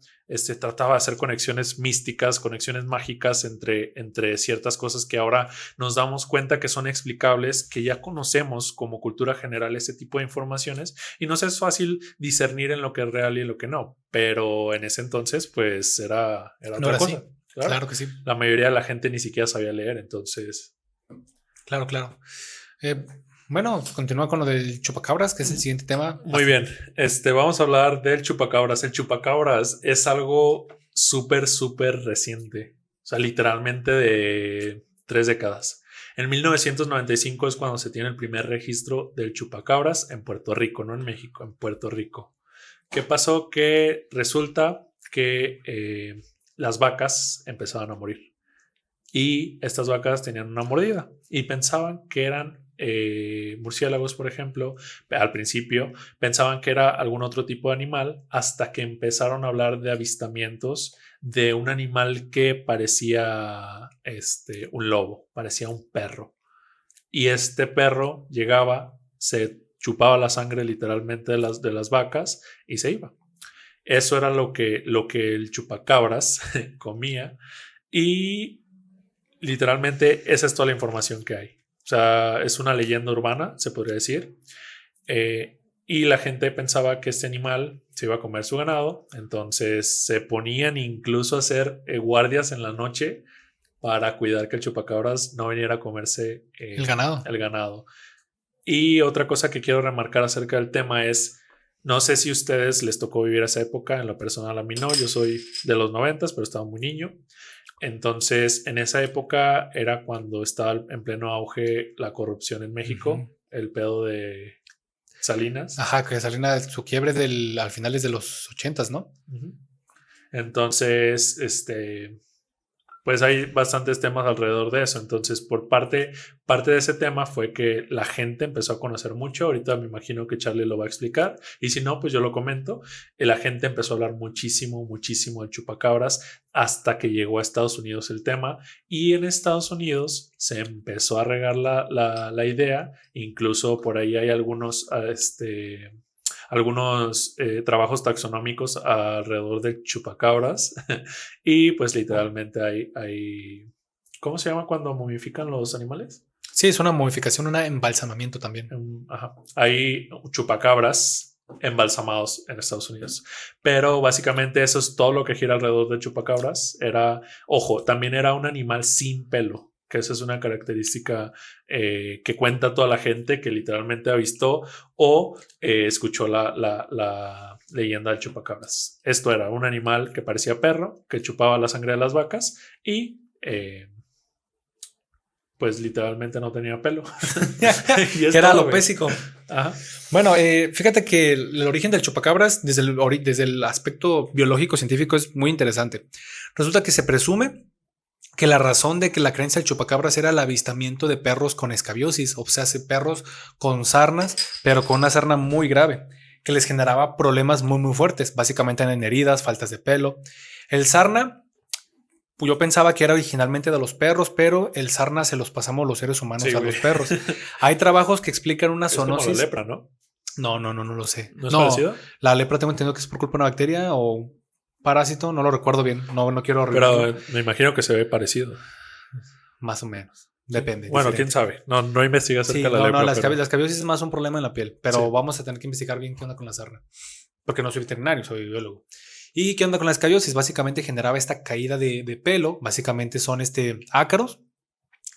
trataba de hacer conexiones místicas, conexiones mágicas entre ciertas cosas que ahora nos damos cuenta que son explicables, que ya conocemos como cultura general ese tipo de informaciones, y nos es fácil discernir en lo que es real y en lo que no, pero en ese entonces pues era otra cosa. Claro que sí. La mayoría de la gente ni siquiera sabía leer, entonces... Claro. Bueno, continúa con lo del chupacabras, que es el siguiente tema. Muy bien. Vamos a hablar del chupacabras. El chupacabras es algo súper reciente. O sea, literalmente de 3 décadas. En 1995 es cuando se tiene el primer registro del chupacabras en Puerto Rico, no en México, en Puerto Rico. ¿Qué pasó? Que resulta que las vacas empezaban a morir. Y estas vacas tenían una mordida y pensaban que eran murciélagos, por ejemplo. Al principio pensaban que era algún otro tipo de animal hasta que empezaron a hablar de avistamientos de un animal que parecía un lobo, parecía un perro. Y este perro llegaba, se chupaba la sangre literalmente de las vacas y se iba. Eso era lo que el chupacabras comía. Y literalmente esa es toda la información que hay. O sea, es una leyenda urbana, se podría decir. Y la gente pensaba que este animal se iba a comer su ganado. Entonces se ponían incluso a hacer guardias en la noche para cuidar que el chupacabras no viniera a comerse el ganado. Y otra cosa que quiero remarcar acerca del tema es, no sé si a ustedes les tocó vivir esa época, en lo personal a mí no, yo soy de los 90s, pero estaba muy niño. Entonces, en esa época era cuando estaba en pleno auge la corrupción en México, el pedo de Salinas. Ajá, que Salinas, su quiebre a finales de los 80s, ¿no? Entonces, pues hay bastantes temas alrededor de eso. Entonces, por parte de ese tema fue que la gente empezó a conocer mucho. Ahorita me imagino que Charlie lo va a explicar. Y si no, pues yo lo comento. La gente empezó a hablar muchísimo de chupacabras hasta que llegó a Estados Unidos el tema. Y en Estados Unidos se empezó a regar la idea. Incluso por ahí hay algunos trabajos taxonómicos alrededor de chupacabras. Y pues literalmente hay ¿cómo se llama cuando momifican los animales? Sí, es una momificación, un embalsamamiento también. Ajá. Hay chupacabras embalsamados en Estados Unidos, pero básicamente eso es todo lo que gira alrededor de chupacabras. También era un animal sin pelo, que esa es una característica que cuenta toda la gente que literalmente avistó o escuchó la leyenda del chupacabras. Esto era un animal que parecía perro, que chupaba la sangre de las vacas y pues literalmente no tenía pelo. Que era alopésico. Ajá. Bueno, fíjate que el origen del chupacabras desde el aspecto biológico científico es muy interesante. Resulta que se presume que la razón de que la creencia del chupacabras era el avistamiento de perros con escabiosis, o sea, perros con sarnas, pero con una sarna muy grave, que les generaba problemas muy, muy fuertes. Básicamente eran heridas, faltas de pelo. El sarna, yo pensaba que era originalmente de los perros, pero el sarna se los pasamos los seres humanos a los perros. Hay trabajos que explican una zoonosis. Es como la lepra, ¿no? No lo sé. ¿No es parecido? La lepra tengo entendido que es por culpa de una bacteria o parásito, no lo recuerdo bien. No quiero revelarlo. Pero me imagino que se ve parecido. Más o menos. Depende. Bueno, quién sabe. No investigas acerca de la lepra. La escabiosis es más un problema en la piel, pero vamos a tener que investigar bien qué onda con la sarna. Porque no soy veterinario, soy biólogo. ¿Y qué onda con la escabiosis? Básicamente generaba esta caída de pelo. Básicamente son ácaros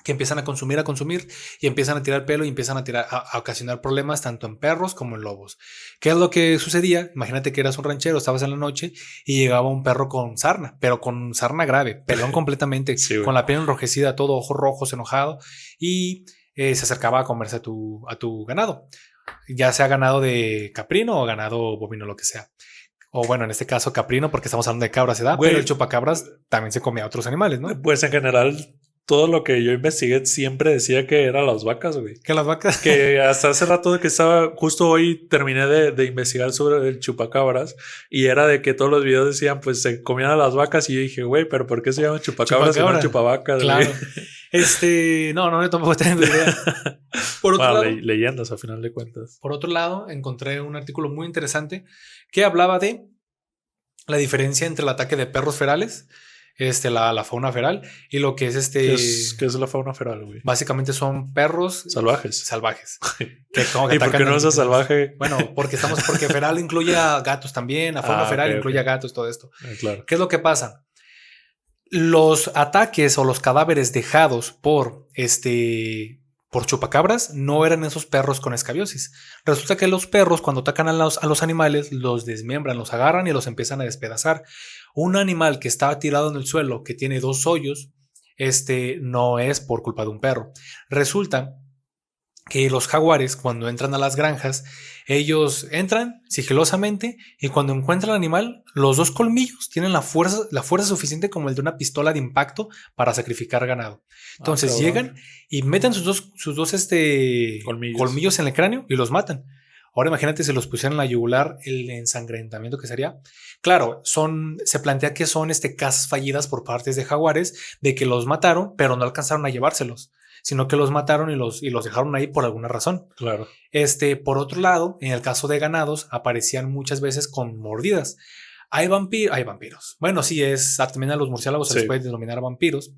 que empiezan a consumir y empiezan a tirar pelo y empiezan a ocasionar problemas tanto en perros como en lobos. ¿Qué es lo que sucedía? Imagínate que eras un ranchero, estabas en la noche y llegaba un perro con sarna, pero con sarna grave, pelón completamente, con la piel enrojecida, todo ojos rojos, enojado, y se acercaba a comerse a tu ganado, ya sea ganado de caprino o ganado bovino, lo que sea. O bueno, en este caso caprino, porque estamos hablando de cabras, ¿verdad? Pero el chupacabras también se comía a otros animales, ¿no? Pues en general, todo lo que yo investigué siempre decía que eran las vacas, güey. ¿Que las vacas? Que hasta hace rato que estaba, justo hoy terminé de investigar sobre el chupacabras y era de que todos los videos decían, pues se comían a las vacas y yo dije, güey, pero ¿por qué se llaman chupacabras y no chupavacas? Claro. No, yo tampoco tengo idea. Por otro lado, leyendas a final de cuentas. Por otro lado, encontré un artículo muy interesante que hablaba de la diferencia entre el ataque de perros ferales, la fauna feral, y lo que es ¿Qué es la fauna feral, güey? Básicamente son perros salvajes. ¿Y por qué no es salvaje? Bueno, porque feral incluye a gatos también, la fauna feral incluye a gatos, todo esto. Claro. ¿Qué es lo que pasa? Los ataques o los cadáveres dejados por por chupacabras no eran esos perros con escabiosis. Resulta que los perros cuando atacan a los animales los desmembran, los agarran y los empiezan a despedazar. Un animal que estaba tirado en el suelo, que tiene 2 hoyos, no es por culpa de un perro. Resulta que los jaguares, cuando entran a las granjas, ellos entran sigilosamente y cuando encuentran al animal, los 2 colmillos tienen la fuerza suficiente como el de una pistola de impacto para sacrificar ganado. Entonces llegan y meten sus dos colmillos en el cráneo y los matan. Ahora imagínate si los pusieran en la yugular, el ensangrentamiento que sería. Claro, se plantea que son casas fallidas por partes de jaguares, de que los mataron, pero no alcanzaron a llevárselos, sino que los mataron y los dejaron ahí por alguna razón. Claro. Por otro lado, en el caso de ganados, aparecían muchas veces con mordidas. Hay vampiros. Bueno, sí, también a los murciélagos se les puede denominar vampiros.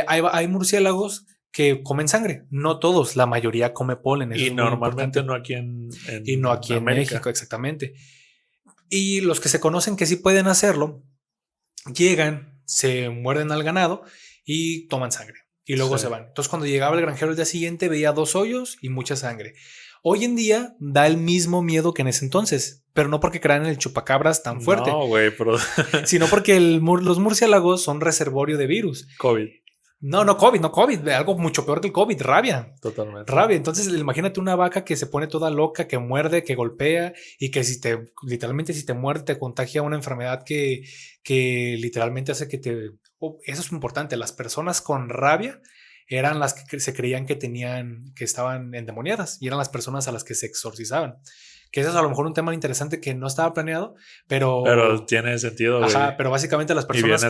Hay murciélagos que comen sangre. No todos, la mayoría come polen. Y normalmente no aquí en México, exactamente. Y los que se conocen que sí pueden hacerlo, llegan, se muerden al ganado y toman sangre. Y luego se van. Entonces, cuando llegaba el granjero el día siguiente, veía 2 hoyos y mucha sangre. Hoy en día da el mismo miedo que en ese entonces, pero no porque crean en el chupacabras tan fuerte. No, güey, pero... sino porque los murciélagos son reservorio de virus. COVID. No COVID, algo mucho peor que el COVID, rabia. Totalmente. Rabia. Entonces, imagínate una vaca que se pone toda loca, que muerde, que golpea y que literalmente si te muerde te contagia una enfermedad que literalmente hace que te... eso es importante. Las personas con rabia eran las que se creían que estaban endemoniadas y eran las personas a las que se exorcizaban. Que eso es a lo mejor un tema interesante que no estaba planeado, pero tiene sentido. Ajá, pero básicamente las personas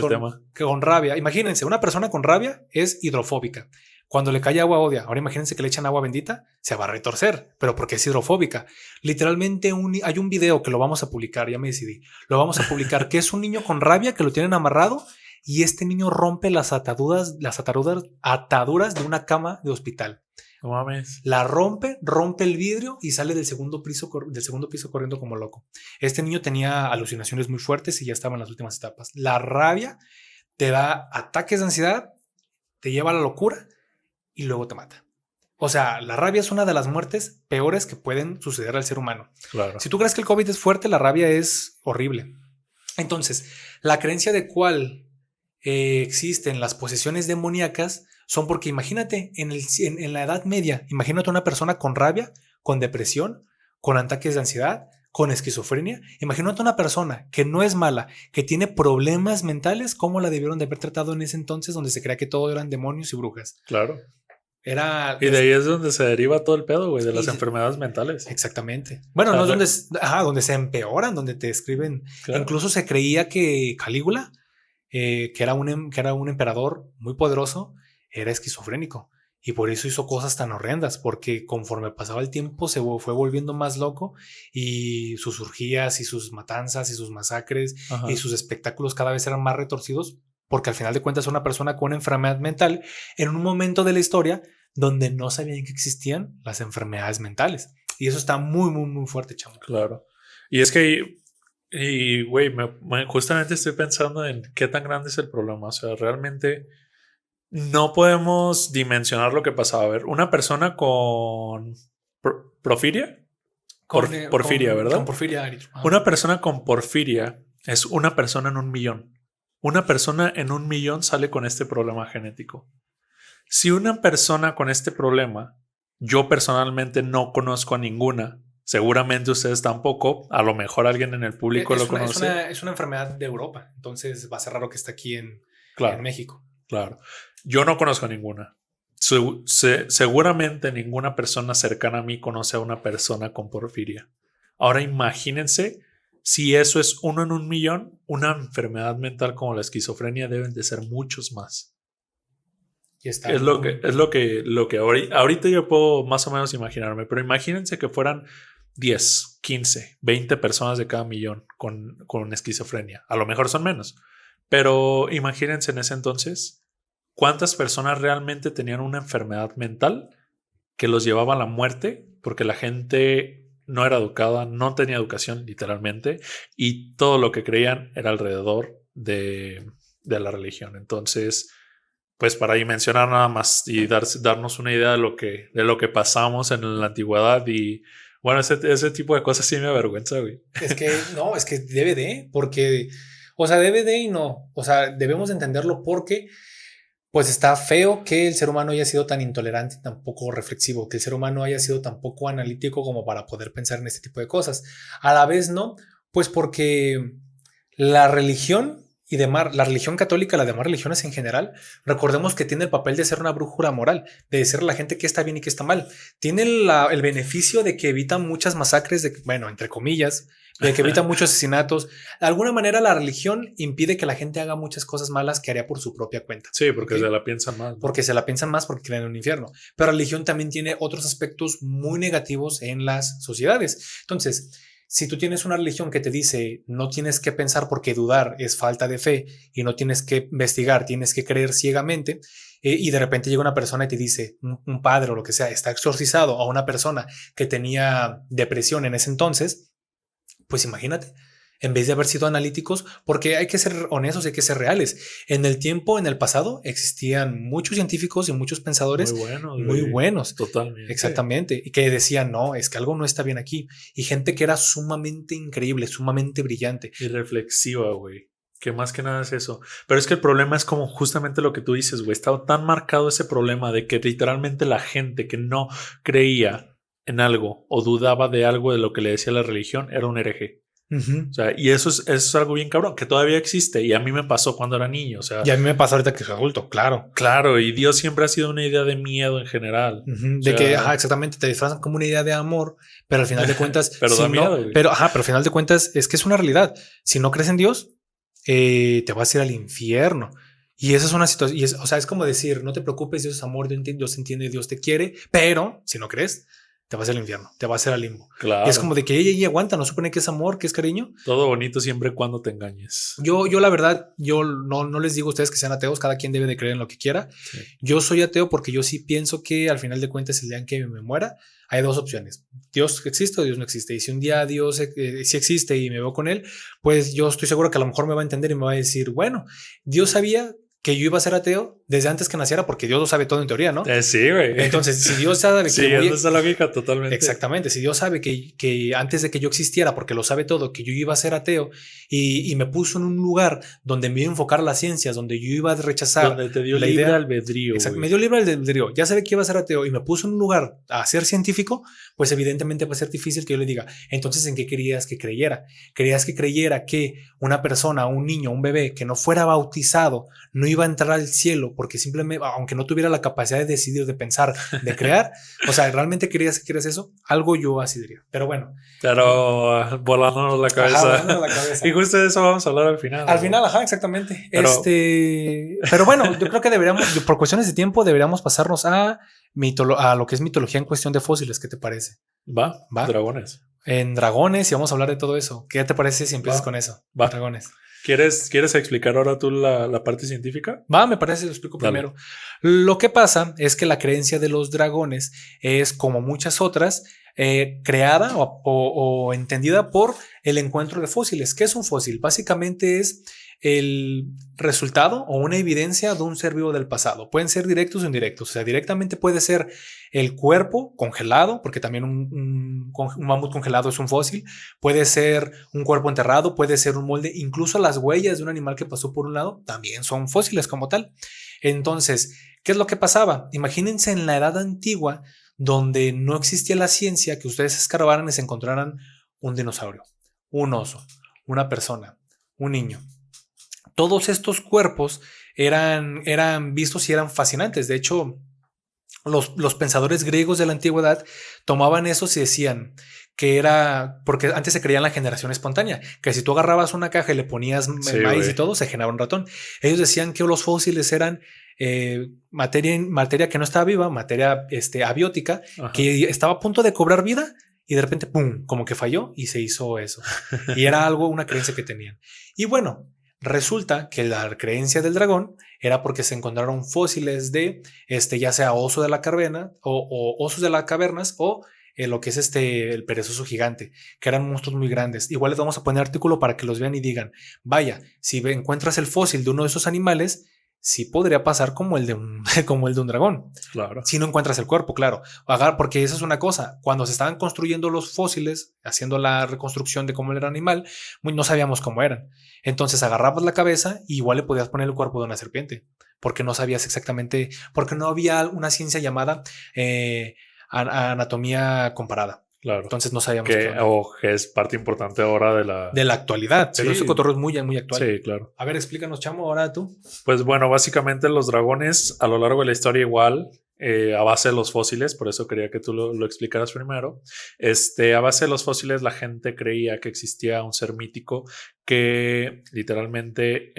con rabia, imagínense, una persona con rabia es hidrofóbica. Cuando le cae agua odia. Ahora imagínense que le echan agua bendita, se va a retorcer, pero porque es hidrofóbica. Literalmente hay un video que lo vamos a publicar, ya me decidí. Lo vamos a publicar, que es un niño con rabia que lo tienen amarrado y este niño rompe las ataduras de una cama de hospital. No mames. La rompe el vidrio y sale del segundo piso corriendo como loco. Este niño tenía alucinaciones muy fuertes y ya estaba en las últimas etapas. La rabia te da ataques de ansiedad, te lleva a la locura y luego te mata. O sea, la rabia es una de las muertes peores que pueden suceder al ser humano. Claro. Si tú crees que el COVID es fuerte, la rabia es horrible. Entonces, la creencia de cuál existen las posesiones demoníacas son porque imagínate en la Edad Media, imagínate una persona con rabia, con depresión, con ataques de ansiedad, con esquizofrenia. Imagínate una persona que no es mala, que tiene problemas mentales, ¿cómo la debieron de haber tratado en ese entonces donde se creía que todo eran demonios y brujas? Claro. Y de ahí es donde se deriva todo el pedo, güey, de las enfermedades mentales. Exactamente. Bueno, no es donde se empeoran, donde te escriben. Claro. Incluso se creía que Calígula, que era un emperador muy poderoso, era esquizofrénico y por eso hizo cosas tan horrendas, porque conforme pasaba el tiempo se fue volviendo más loco y sus orgías y sus matanzas y sus masacres y sus espectáculos cada vez eran más retorcidos, porque al final de cuentas es una persona con una enfermedad mental en un momento de la historia donde no sabían que existían las enfermedades mentales y eso está muy, muy, muy fuerte, chamo. Claro. Y es que güey, justamente estoy pensando en qué tan grande es el problema. O sea, realmente no podemos dimensionar lo que pasaba. A ver, una persona con porfiria. Porfiria, ¿verdad? Con porfiria. Una persona con porfiria es una persona en 1,000,000. Una persona en 1,000,000 sale con este problema genético. Si una persona con este problema, yo personalmente no conozco a ninguna. Seguramente ustedes tampoco. A lo mejor alguien en el público lo conoce. Es una enfermedad de Europa. Entonces va a ser raro que esté aquí en México. Claro. Yo no conozco a ninguna. Seguramente ninguna persona cercana a mí conoce a una persona con porfiria. Ahora imagínense si eso es 1 en 1,000,000. Una enfermedad mental como la esquizofrenia deben de ser muchos más. Es lo que ahorita yo puedo más o menos imaginarme. Pero imagínense que fueran 10, 15, 20 personas de cada 1,000,000 con esquizofrenia. A lo mejor son menos. Pero imagínense en ese entonces cuántas personas realmente tenían una enfermedad mental que los llevaba a la muerte porque la gente no era educada, no tenía educación literalmente y todo lo que creían era alrededor de la religión. Entonces pues para dimensionar nada más y darnos una idea de lo que pasamos en la antigüedad y bueno, ese tipo de cosas sí me avergüenza, güey. Es que no, es que debe de, porque, o sea, debe de y no, o sea, debemos entenderlo porque pues está feo que el ser humano haya sido tan intolerante, tan poco reflexivo, que el ser humano haya sido tan poco analítico como para poder pensar en este tipo de cosas. A la vez no, pues porque la religión y demás, la religión católica, las demás religiones en general, recordemos que tiene el papel de ser una brújula moral, de decirle a la gente qué está bien y qué está mal. Tiene el beneficio de que evitan muchas masacres, de, bueno, entre comillas, de que evitan muchos asesinatos. De alguna manera la religión impide que la gente haga muchas cosas malas que haría por su propia cuenta. Sí, porque ¿Okay? se la piensan más, ¿no? Porque se la piensan más porque creen en un infierno. Pero la religión también tiene otros aspectos muy negativos en las sociedades. Entonces, si tú tienes una religión que te dice no tienes que pensar porque dudar es falta de fe y no tienes que investigar, tienes que creer ciegamente, y de repente llega una persona y te dice, un padre o lo que sea, está exorcizado a una persona que tenía depresión en ese entonces, pues imagínate, en vez de haber sido analíticos, porque hay que ser honestos, hay que ser reales. En el tiempo, en el pasado, existían muchos científicos y muchos pensadores muy buenos. Totalmente. Exactamente. Y que decían, no, es que algo no está bien aquí. Y gente que era sumamente increíble, sumamente brillante. Y reflexiva, güey. Que más que nada es eso. Pero es que el problema es como justamente lo que tú dices, güey. Estaba tan marcado ese problema de que literalmente la gente que no creía en algo o dudaba de algo de lo que le decía la religión era un hereje. O sea, y eso es algo bien cabrón, que todavía existe y a mí me pasó cuando era niño, o sea. Y a mí me pasa ahorita que soy adulto, claro. Claro, y Dios siempre ha sido una idea de miedo en general. De o sea, que, exactamente, te disfrazan como una idea de amor, pero al final de cuentas... pero si da no, miedo. Pero al final de cuentas es que es una realidad. Si no crees en Dios, te vas a ir al infierno. Y esa es una situación, o sea, es como decir, no te preocupes, Dios es amor, Dios entiende, Dios te quiere, pero si no crees, te vas al infierno, te vas a ir al limbo. Claro. Y es como de que ella aguanta, no supone que es amor, que es cariño. Todo bonito siempre cuando te engañes. Yo la verdad, yo no les digo a ustedes que sean ateos, cada quien debe de creer en lo que quiera. Sí. Yo soy ateo porque yo sí pienso que al final de cuentas el día en que me muera hay dos opciones. Dios existe o Dios no existe. Y si un día Dios sí existe y me veo con él, pues yo estoy seguro que a lo mejor me va a entender y me va a decir, bueno, Dios sabía que yo iba a ser ateo desde antes que naciera porque Dios lo sabe todo en teoría, ¿no? Sí, güey. Entonces, si Dios sabe que sí, es esa lógica totalmente. Exactamente. Si Dios sabe que antes de que yo existiera, porque lo sabe todo, que yo iba a ser ateo y me puso en un lugar donde me iba a enfocar las ciencias, donde yo iba a rechazar. Donde te dio libre albedrío. Exacto. Me dio libre albedrío. Ya sabe que iba a ser ateo y me puso en un lugar a ser científico, pues evidentemente va a ser difícil que yo le diga, entonces, ¿en qué querías que creyera? ¿Querías que creyera que una persona, un niño, un bebé que no fuera bautizado no iba a entrar al cielo porque simplemente, aunque no tuviera la capacidad de decidir, de pensar, de crear, o sea, ¿realmente querías eso? Algo yo así diría, pero bueno. Pero volándonos la cabeza. Ajá, volándonos la cabeza. Y justo de eso vamos a hablar al final. Al final, ajá, exactamente. Pero bueno, yo creo que por cuestiones de tiempo, deberíamos pasarnos a lo que es mitología en cuestión de fósiles. ¿Qué te parece? Va. Dragones. En dragones, y vamos a hablar de todo eso. ¿Qué te parece si empiezas con eso? Va. Dragones. ¿Quieres explicar ahora tú la parte científica? Va, me parece, lo explico primero. Lo que pasa es que la creencia de los dragones es, como muchas otras, creada o entendida por el encuentro de fósiles. ¿Qué es un fósil? Básicamente es el resultado o una evidencia de un ser vivo del pasado. Pueden ser directos o indirectos. O sea, directamente puede ser el cuerpo congelado, porque también un mamut congelado es un fósil. Puede ser un cuerpo enterrado, puede ser un molde. Incluso las huellas de un animal que pasó por un lado también son fósiles como tal. Entonces, ¿qué es lo que pasaba? Imagínense en la edad antigua, donde no existía la ciencia, que ustedes escarbaran y se encontraran un dinosaurio, un oso, una persona, un niño. Todos estos cuerpos eran vistos y eran fascinantes. De hecho, los pensadores griegos de la antigüedad tomaban eso y decían que era, porque antes se creía en la generación espontánea, que si tú agarrabas una caja y le ponías maíz y todo, se generaba un ratón. Ellos decían que los fósiles eran materia que no estaba viva, materia abiótica, ajá, que estaba a punto de cobrar vida y de repente, ¡pum!, como que falló y se hizo eso. Y era una creencia que tenían. Y bueno, resulta que la creencia del dragón era porque se encontraron fósiles de ya sea oso de la caverna o osos de las cavernas o lo que es el perezoso gigante, que eran monstruos muy grandes. Igual les vamos a poner artículo para que los vean y digan, vaya, si encuentras el fósil de uno de esos animales, sí podría pasar como el de un, como el de un dragón. Claro. Si no encuentras el cuerpo, claro. Porque esa es una cosa. Cuando se estaban construyendo los fósiles, haciendo la reconstrucción de cómo era el animal, no sabíamos cómo eran. Entonces agarrabas la cabeza y igual le podías poner el cuerpo de una serpiente, porque no sabías exactamente, porque no había una ciencia llamada anatomía comparada. Claro. Entonces no sabíamos que es parte importante ahora de la actualidad. Pero sí. ese cotorreo es muy, muy actual. Sí, claro. A ver, explícanos, chamo, ahora tú. Pues bueno, básicamente los dragones a lo largo de la historia igual, a base de los fósiles, por eso quería que tú lo explicaras primero. A base de los fósiles la gente creía que existía un ser mítico que literalmente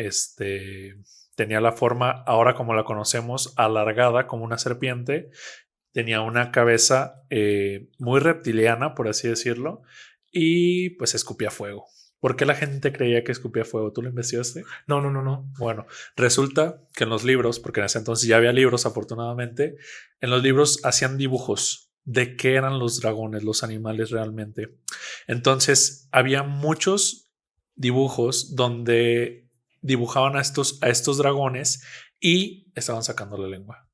tenía la forma, ahora como la conocemos, alargada como una serpiente. Tenía una cabeza muy reptiliana, por así decirlo, y pues escupía fuego. ¿Por qué la gente creía que escupía fuego? ¿Tú lo investigaste? No. Bueno, resulta que en los libros, porque en ese entonces ya había libros afortunadamente, en los libros hacían dibujos de qué eran los dragones, los animales realmente. Entonces había muchos dibujos donde dibujaban a estos dragones y estaban sacando la lengua.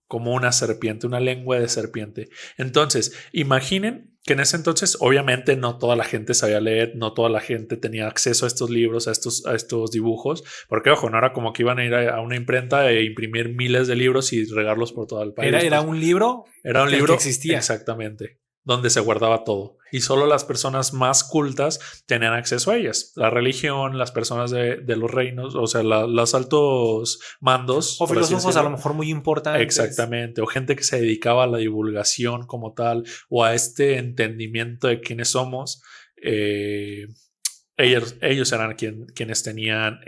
Como una serpiente, una lengua de serpiente. Entonces, imaginen que en ese entonces, obviamente, no toda la gente sabía leer, no toda la gente tenía acceso a estos libros, a estos dibujos, porque, ojo, no era como que iban a ir a una imprenta e imprimir miles de libros y regarlos por todo el país. Era un libro. Era un libro que existía. Exactamente. Donde se guardaba todo. Y solo las personas más cultas tenían acceso a ellas. La religión, las personas de los reinos, o sea, los altos mandos. O filósofos a lo mejor muy importantes. Exactamente. O gente que se dedicaba a la divulgación como tal, o a este entendimiento de quiénes somos. Ellos eran quienes tenían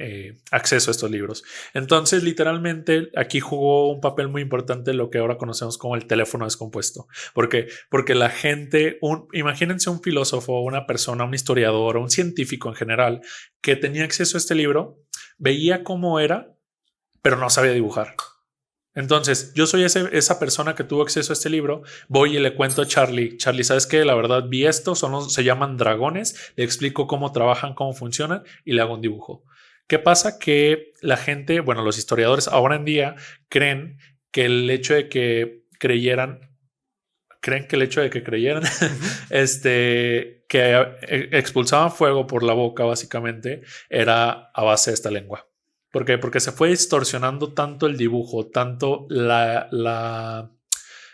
acceso a estos libros. Entonces, literalmente, aquí jugó un papel muy importante lo que ahora conocemos como el teléfono descompuesto. ¿Por qué? Porque la gente, imagínense un filósofo, una persona, un historiador o un científico en general que tenía acceso a este libro, veía cómo era, pero no sabía dibujar. Entonces, yo soy esa persona que tuvo acceso a este libro, voy y le cuento a Charlie, ¿sabes qué? La verdad vi esto, se llaman dragones, le explico cómo trabajan, cómo funcionan y le hago un dibujo. ¿Qué pasa? Que la gente, bueno, los historiadores ahora en día creen que el hecho de que creyeran, que expulsaban fuego por la boca básicamente, era a base de esta lengua. ¿Por qué? Porque se fue distorsionando tanto el dibujo, tanto la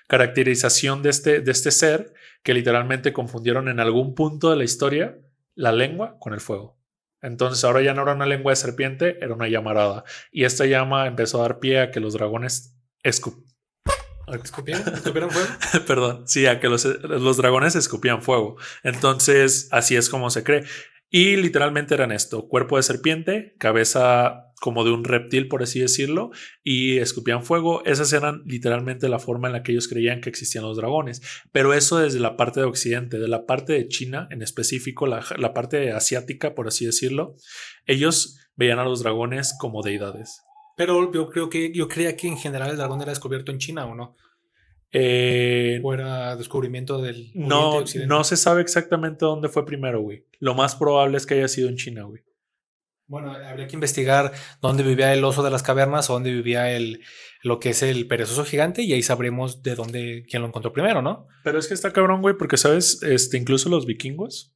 caracterización de este ser, que literalmente confundieron en algún punto de la historia la lengua con el fuego. Entonces ahora ya no era una lengua de serpiente, era una llamarada. Y esta llama empezó a dar pie a que los dragones ¿Escupieron fuego? Perdón, sí, a que los dragones escupían fuego. Entonces así es como se cree. Y literalmente eran esto: cuerpo de serpiente, cabeza como de un reptil, por así decirlo, y escupían fuego. Esas eran literalmente la forma en la que ellos creían que existían los dragones. Pero eso desde la parte de Occidente, de la parte de China en específico, la parte asiática, por así decirlo, ellos veían a los dragones como deidades. Pero yo creía que en general el dragón era descubierto en China, ¿o no? ¿O era descubrimiento del Oriente y Occidente? No se sabe exactamente dónde fue primero, güey. Lo más probable es que haya sido en China, güey. Bueno, habría que investigar dónde vivía el oso de las cavernas o dónde vivía lo que es el perezoso gigante, y ahí sabremos quién lo encontró primero, ¿no? Pero es que está cabrón, güey, porque, ¿sabes? Incluso los vikingos,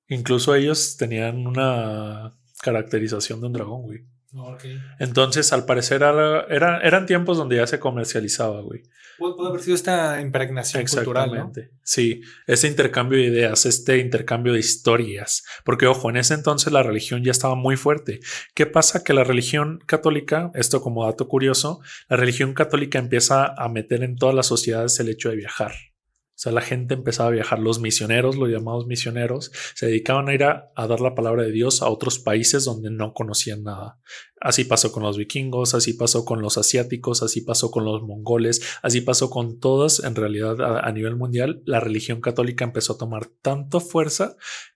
incluso ellos tenían una caracterización de un dragón, güey. Okay. Entonces, al parecer, eran tiempos donde ya se comercializaba, güey. Puede haber sido esta impregnación cultural, ¿no? Sí, ese intercambio de ideas, este intercambio de historias. Porque, ojo, en ese entonces la religión ya estaba muy fuerte. ¿Qué pasa? Que la religión católica, esto como dato curioso, la religión católica empieza a meter en todas las sociedades el hecho de viajar. O sea, la gente empezaba a viajar. Los misioneros, los llamados misioneros, se dedicaban a ir a dar la palabra de Dios a otros países donde no conocían nada. Así pasó con los vikingos, así pasó con los asiáticos, así pasó con los mongoles, así pasó con todas. En realidad, a nivel mundial, la religión católica empezó a tomar tanta fuerza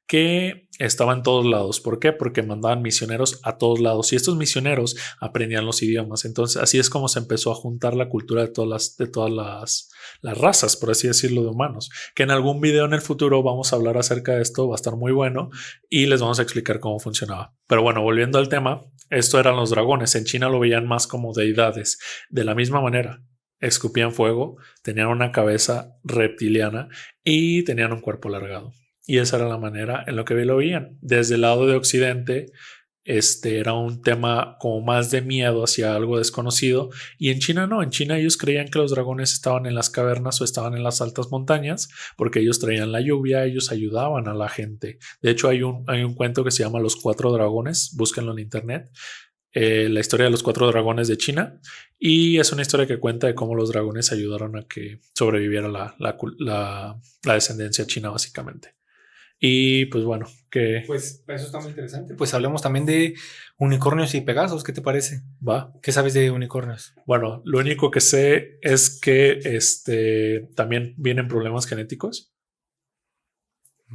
que estaba en todos lados. ¿Por qué? Porque mandaban misioneros a todos lados y estos misioneros aprendían los idiomas. Entonces así es como se empezó a juntar la cultura de todas las razas, por así decirlo, de humanos. Que en algún video en el futuro vamos a hablar acerca de esto, va a estar muy bueno y les vamos a explicar cómo funcionaba. Pero bueno, volviendo al tema, esto eran los dragones. En China lo veían más como deidades. De la misma manera, escupían fuego, tenían una cabeza reptiliana y tenían un cuerpo alargado. Y esa era la manera en la que lo veían. Desde el lado de Occidente, era un tema como más de miedo hacia algo desconocido. Y en China no. En China ellos creían que los dragones estaban en las cavernas o estaban en las altas montañas porque ellos traían la lluvia, ellos ayudaban a la gente. De hecho, hay un cuento que se llama Los Cuatro Dragones. Búsquenlo en internet. La historia de los 4 dragones de China, y es una historia que cuenta de cómo los dragones ayudaron a que sobreviviera la descendencia china, básicamente. Y pues bueno, que pues eso está muy interesante. Pues hablemos también de unicornios y pegasos. ¿Qué te parece? Va. ¿Qué sabes de unicornios? Bueno, lo único que sé es que también vienen problemas genéticos.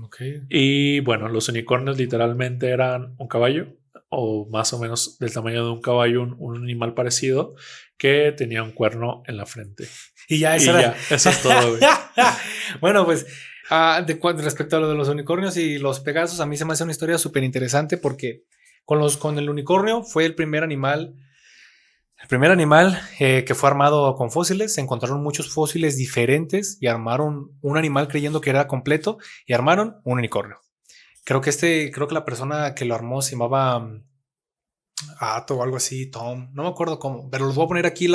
Okay. Y bueno, los unicornios literalmente eran un caballo, o más o menos del tamaño de un caballo, un animal parecido que tenía un cuerno en la frente. Y ya, eso es todo, güey. Bueno, pues respecto a lo de los unicornios y los pegasos, a mí se me hace una historia súper interesante porque con el unicornio fue el primer animal que fue armado con fósiles. Se encontraron muchos fósiles diferentes y armaron un animal creyendo que era completo y armaron un unicornio. Creo que la persona que lo armó se llamaba Ato o algo así, Tom, no me acuerdo cómo, pero los voy a poner aquí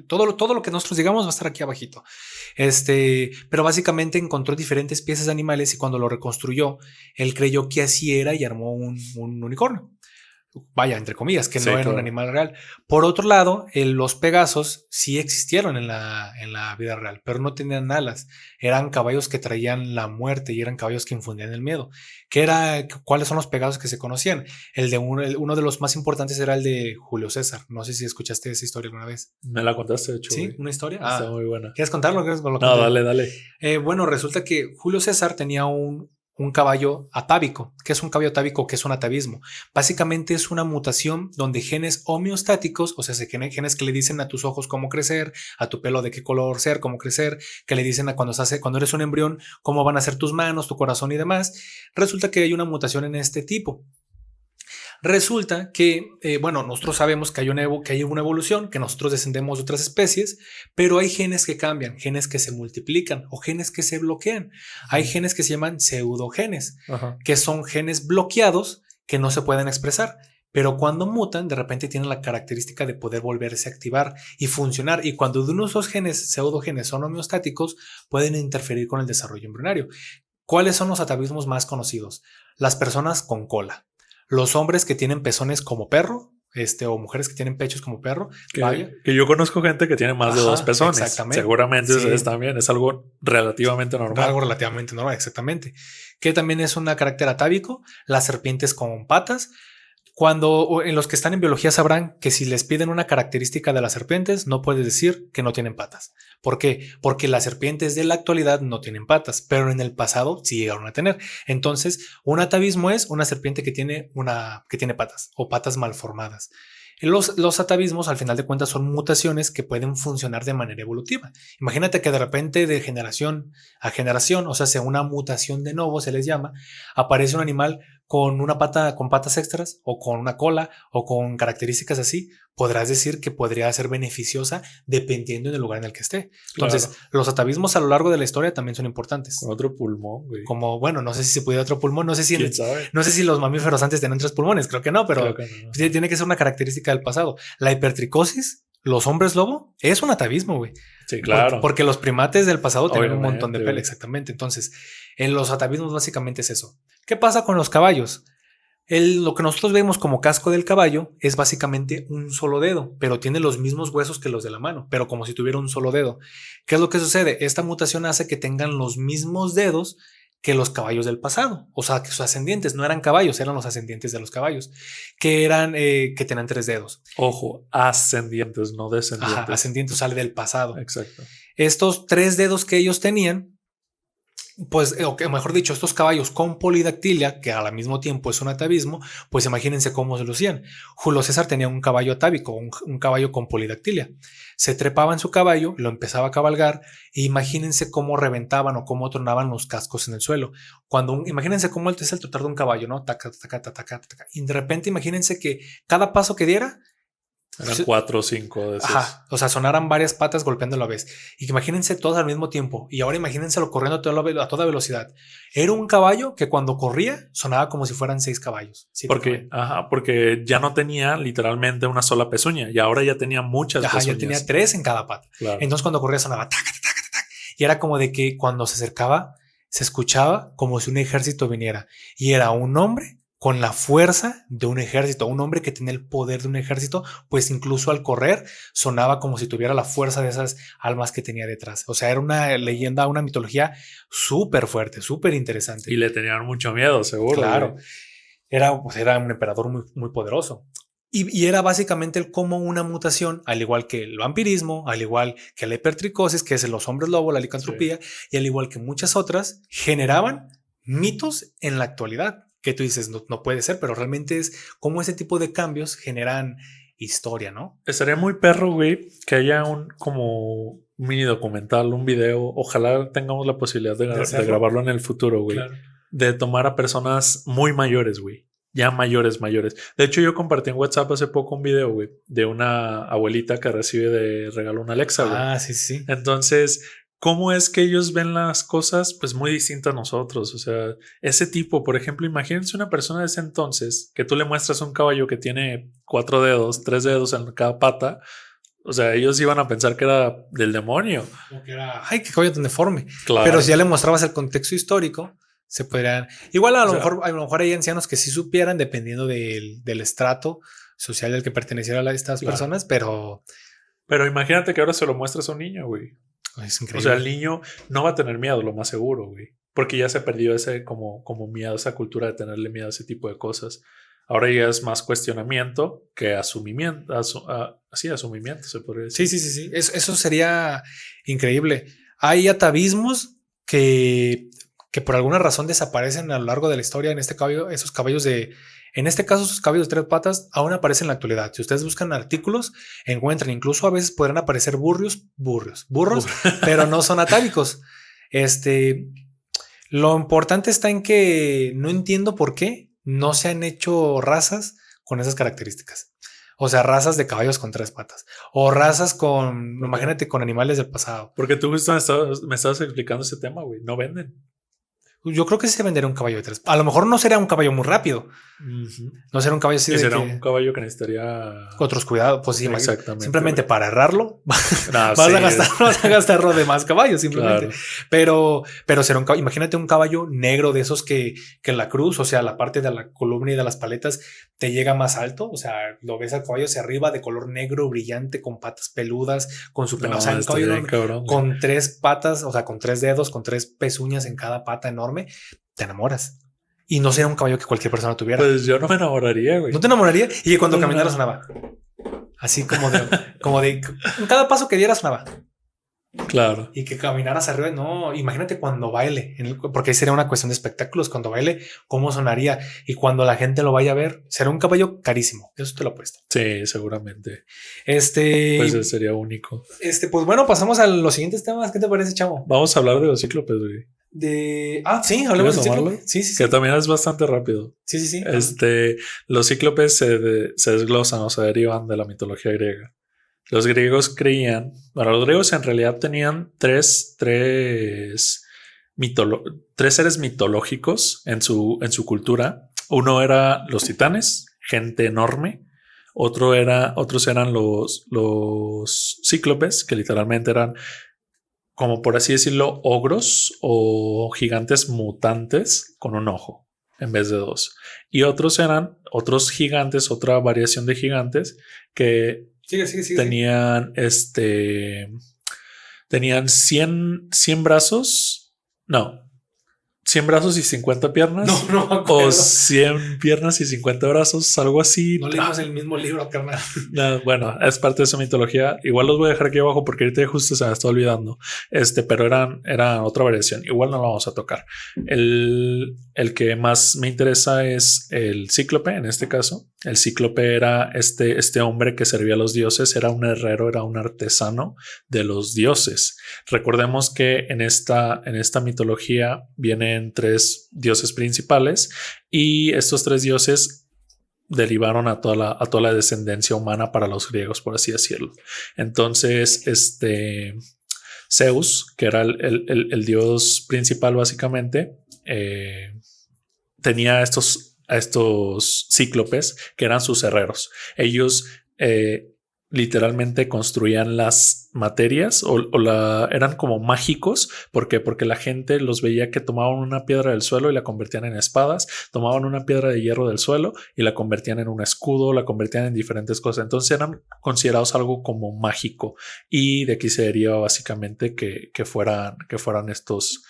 todo lo que nosotros digamos va a estar aquí abajito. Pero básicamente encontró diferentes piezas de animales y cuando lo reconstruyó, él creyó que así era y armó un unicornio. Vaya, entre comillas, que no era un animal real. Por otro lado, los Pegasos sí existieron en la vida real, pero no tenían alas. Eran caballos que traían la muerte y eran caballos que infundían el miedo. ¿Cuáles son los Pegasos que se conocían? Uno de los más importantes era el de Julio César. No sé si escuchaste esa historia alguna vez. Me la contaste, de hecho. Sí, una historia. Está muy buena. ¿Quieres contarlo? No, dale. Bueno, resulta que Julio César tenía un caballo atávico. ¿Qué es un caballo atávico? ¿Qué es un atavismo? Básicamente es una mutación donde genes homeostáticos, o sea, genes que le dicen a tus ojos cómo crecer, a tu pelo de qué color ser, cómo crecer, que le dicen a cuando eres un embrión cómo van a ser tus manos, tu corazón y demás. Resulta que hay una mutación en este tipo. Resulta que, nosotros sabemos que hay una evolución, que nosotros descendemos de otras especies, pero hay genes que cambian, genes que se multiplican o genes que se bloquean. Hay genes que se llaman pseudogenes, que son genes bloqueados que no se pueden expresar. Pero cuando mutan, de repente tienen la característica de poder volverse a activar y funcionar. Y cuando de uno de esos genes, pseudogenes, son homeostáticos, pueden interferir con el desarrollo embrionario. ¿Cuáles son los atavismos más conocidos? Las personas con cola. Los hombres que tienen pezones como perro, o mujeres que tienen pechos como perro. Que yo conozco gente que tiene más de 2 pezones. Exactamente. Seguramente ustedes también. Es algo relativamente normal. Algo relativamente normal, exactamente. Que también es un carácter atávico. Las serpientes con patas. En los que están en biología sabrán que si les piden una característica de las serpientes, no puedes decir que no tienen patas. ¿Por qué? Porque las serpientes de la actualidad no tienen patas, pero en el pasado sí llegaron a tener. Entonces, un atavismo es una serpiente que tiene patas o patas malformadas. Los atavismos, al final de cuentas, son mutaciones que pueden funcionar de manera evolutiva. Imagínate que de repente, de generación a generación, o sea, una mutación de novo se les llama, aparece un animal con patas extras o con una cola o con características así. Podrás decir que podría ser beneficiosa dependiendo del lugar en el que esté. Entonces, claro, los atavismos a lo largo de la historia también son importantes. Con otro pulmón, güey. No sé si se pudiera otro pulmón, no sé si los mamíferos antes tenían 3 pulmones, creo que no, pero no. Tiene que ser una característica del pasado. La hipertricosis, los hombres lobo, es un atavismo, güey. Sí, claro. Porque los primates del pasado tenían un montón de pelo, exactamente. Entonces, en los atavismos básicamente es eso. ¿Qué pasa con los caballos? Lo que nosotros vemos como casco del caballo es básicamente un solo dedo, pero tiene los mismos huesos que los de la mano, pero como si tuviera un solo dedo. ¿Qué es lo que sucede? Esta mutación hace que tengan los mismos dedos que los caballos del pasado. O sea, que sus ascendientes no eran caballos, eran los ascendientes de los caballos, que tenían 3 dedos. Ojo, ascendientes, no descendientes. Ajá, ascendientes, sale del pasado. Exacto. Estos 3 dedos que ellos tenían Pues, o que mejor dicho, estos caballos con polidactilia, que al mismo tiempo es un atavismo, pues imagínense cómo se lucían. Julio César tenía un caballo atávico, un caballo con polidactilia. Se trepaba en su caballo, lo empezaba a cabalgar, e imagínense cómo reventaban o cómo tronaban los cascos en el suelo. Imagínense cómo es el trotar de un caballo, ¿no? Taca, taca, taca, taca, taca. Y de repente imagínense que cada paso que diera, Eran 4 o 5 de esos. ajá, o sea, sonaran varias patas golpeando a la vez. Y que imagínense todos al mismo tiempo. Y ahora imagínenselo corriendo a toda velocidad. Era un caballo que cuando corría sonaba como si fueran 6 caballos. Porque ya no tenía literalmente una sola pezuña y ahora ya tenía muchas Ajá, pezuñas. ya tenía 3 en cada pata. Claro. Entonces cuando corría sonaba tac, tac, tac, tac. Y era como de que cuando se acercaba se escuchaba como si un ejército viniera. Y era un hombre con la fuerza de un ejército, un hombre que tenía el poder de un ejército, pues incluso al correr sonaba como si tuviera la fuerza de esas almas que tenía detrás. O sea, era una leyenda, una mitología súper fuerte, súper interesante. Y le tenían mucho miedo, seguro. Claro, era un emperador muy, muy poderoso. Y era básicamente como una mutación, al igual que el vampirismo, al igual que la hipertricosis, que es los hombres lobo, la licantropía, sí. Y al igual que muchas otras, generaban mitos en la actualidad. Que tú dices, no puede ser, pero realmente es como ese tipo de cambios generan historia, ¿no? Estaría muy perro, güey, que haya como mini documental, un video. Ojalá tengamos la posibilidad de grabarlo en el futuro, güey. Claro. De tomar a personas muy mayores, güey. Ya mayores. De hecho, yo compartí en WhatsApp hace poco un video, güey, de una abuelita que recibe de regalo una Alexa, güey. Ah, sí. Entonces, ¿cómo es que ellos ven las cosas? Pues muy distinto a nosotros. O sea, ese tipo, por ejemplo, imagínense una persona de ese entonces que tú le muestras un caballo que tiene 4 dedos, 3 dedos en cada pata. O sea, ellos iban a pensar que era del demonio. O que era, ay, qué caballo tan deforme. Claro. Pero si ya le mostrabas el contexto histórico, se podrían. Igual a lo mejor hay ancianos que sí supieran, dependiendo del estrato social al que perteneciera a estas personas, pero. Pero imagínate que ahora se lo muestras a un niño, güey. Es increíble. O sea, el niño no va a tener miedo, lo más seguro, güey. Porque ya se perdió ese como miedo, esa cultura de tenerle miedo a ese tipo de cosas. Ahora ya es más cuestionamiento que asumimiento. Asumimiento se podría decir. Sí. Eso sería increíble. Hay atavismos que por alguna razón desaparecen a lo largo de la historia. En este caballo, esos caballos en este caso, esos caballos de 3 patas aún aparecen en la actualidad. Si ustedes buscan artículos, encuentran, incluso a veces podrán aparecer burros, pero no son atávicos. Lo importante está en que no entiendo por qué no se han hecho razas con esas características. O sea, razas de caballos con 3 patas. O razas imagínate, con animales del pasado. Porque tú justo me estabas explicando ese tema, güey. No venden. Yo creo que sí se vendería un caballo de 3. A lo mejor no será un caballo muy rápido. No será un caballo así. Será un caballo que necesitaría otros cuidados. Pues sí, exactamente. Simplemente para errarlo, vas a gastarlo de más caballos, simplemente. Claro. Pero será un caballo. Imagínate un caballo negro de esos que la cruz, o sea, la parte de la columna y de las paletas te llega más alto. O sea, lo ves al caballo hacia arriba de color negro, brillante, con patas peludas, con su pelo. O sea, un caballo con 3 patas, o sea, con 3 dedos, con 3 pezuñas en cada pata enorme. Te enamoras. Y no sería un caballo que cualquier persona tuviera. Pues yo no me enamoraría, güey. ¿No te enamoraría? Y que cuando caminara sonaba. Así como de en cada paso que diera sonaba. Claro. Y que caminaras arriba. No, imagínate cuando baile. Porque ahí sería una cuestión de espectáculos. Cuando baile, ¿cómo sonaría? Y cuando la gente lo vaya a ver, será un caballo carísimo. Eso te lo apuesto. Sí, seguramente. Pues sería único. Pues bueno, pasamos a los siguientes temas. ¿Qué te parece, chavo? Vamos a hablar de los cíclopes, güey. Sí, hablemos de cíclopes. Sí. Que también es bastante rápido. Sí. Los cíclopes se desglosan o se derivan de la mitología griega. Los griegos creían, los griegos en realidad tenían tres seres mitológicos en su cultura. Uno era los titanes, gente enorme. Otros eran los cíclopes, que literalmente eran, como por así decirlo, ogros o gigantes mutantes con un ojo en vez de 2. Y otros eran otros gigantes, otra variación de gigantes que tenían tenían 100 brazos. No, 100 brazos y 50 piernas. No me acuerdo. O 100 piernas y 50 brazos, algo así. No leímos el mismo libro, carnal. No, bueno, es parte de esa mitología. Igual los voy a dejar aquí abajo porque ahorita justo se me está olvidando. Pero eran otra variación. Igual no lo vamos a tocar. El que más me interesa es el cíclope, en este caso. El cíclope era este hombre que servía a los dioses, era un herrero, era un artesano de los dioses. Recordemos que en esta mitología vienen 3 dioses principales y estos 3 dioses derivaron a toda la descendencia humana para los griegos, por así decirlo. Entonces, Zeus, que era el dios principal básicamente, tenía a estos cíclopes que eran sus herreros. Ellos literalmente construían las materias eran como mágicos. ¿Por qué? Porque la gente los veía que tomaban una piedra del suelo y la convertían en espadas, tomaban una piedra de hierro del suelo y la convertían en un escudo, la convertían en diferentes cosas. Entonces eran considerados algo como mágico y de aquí se deriva básicamente que fueran estos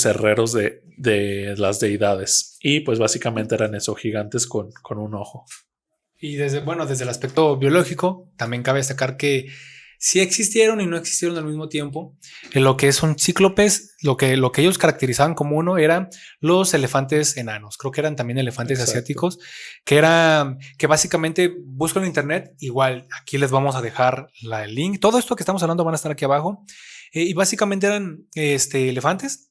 herreros de las deidades. Y pues básicamente eran esos gigantes con un ojo. Y desde el aspecto biológico, también cabe destacar que sí existieron y no existieron al mismo tiempo. En lo que son cíclopes, lo que ellos caracterizaban como uno eran los elefantes enanos. Creo que eran también elefantes asiáticos, que básicamente buscan en internet. Igual aquí les vamos a dejar el link. Todo esto que estamos hablando van a estar aquí abajo. Y básicamente eran elefantes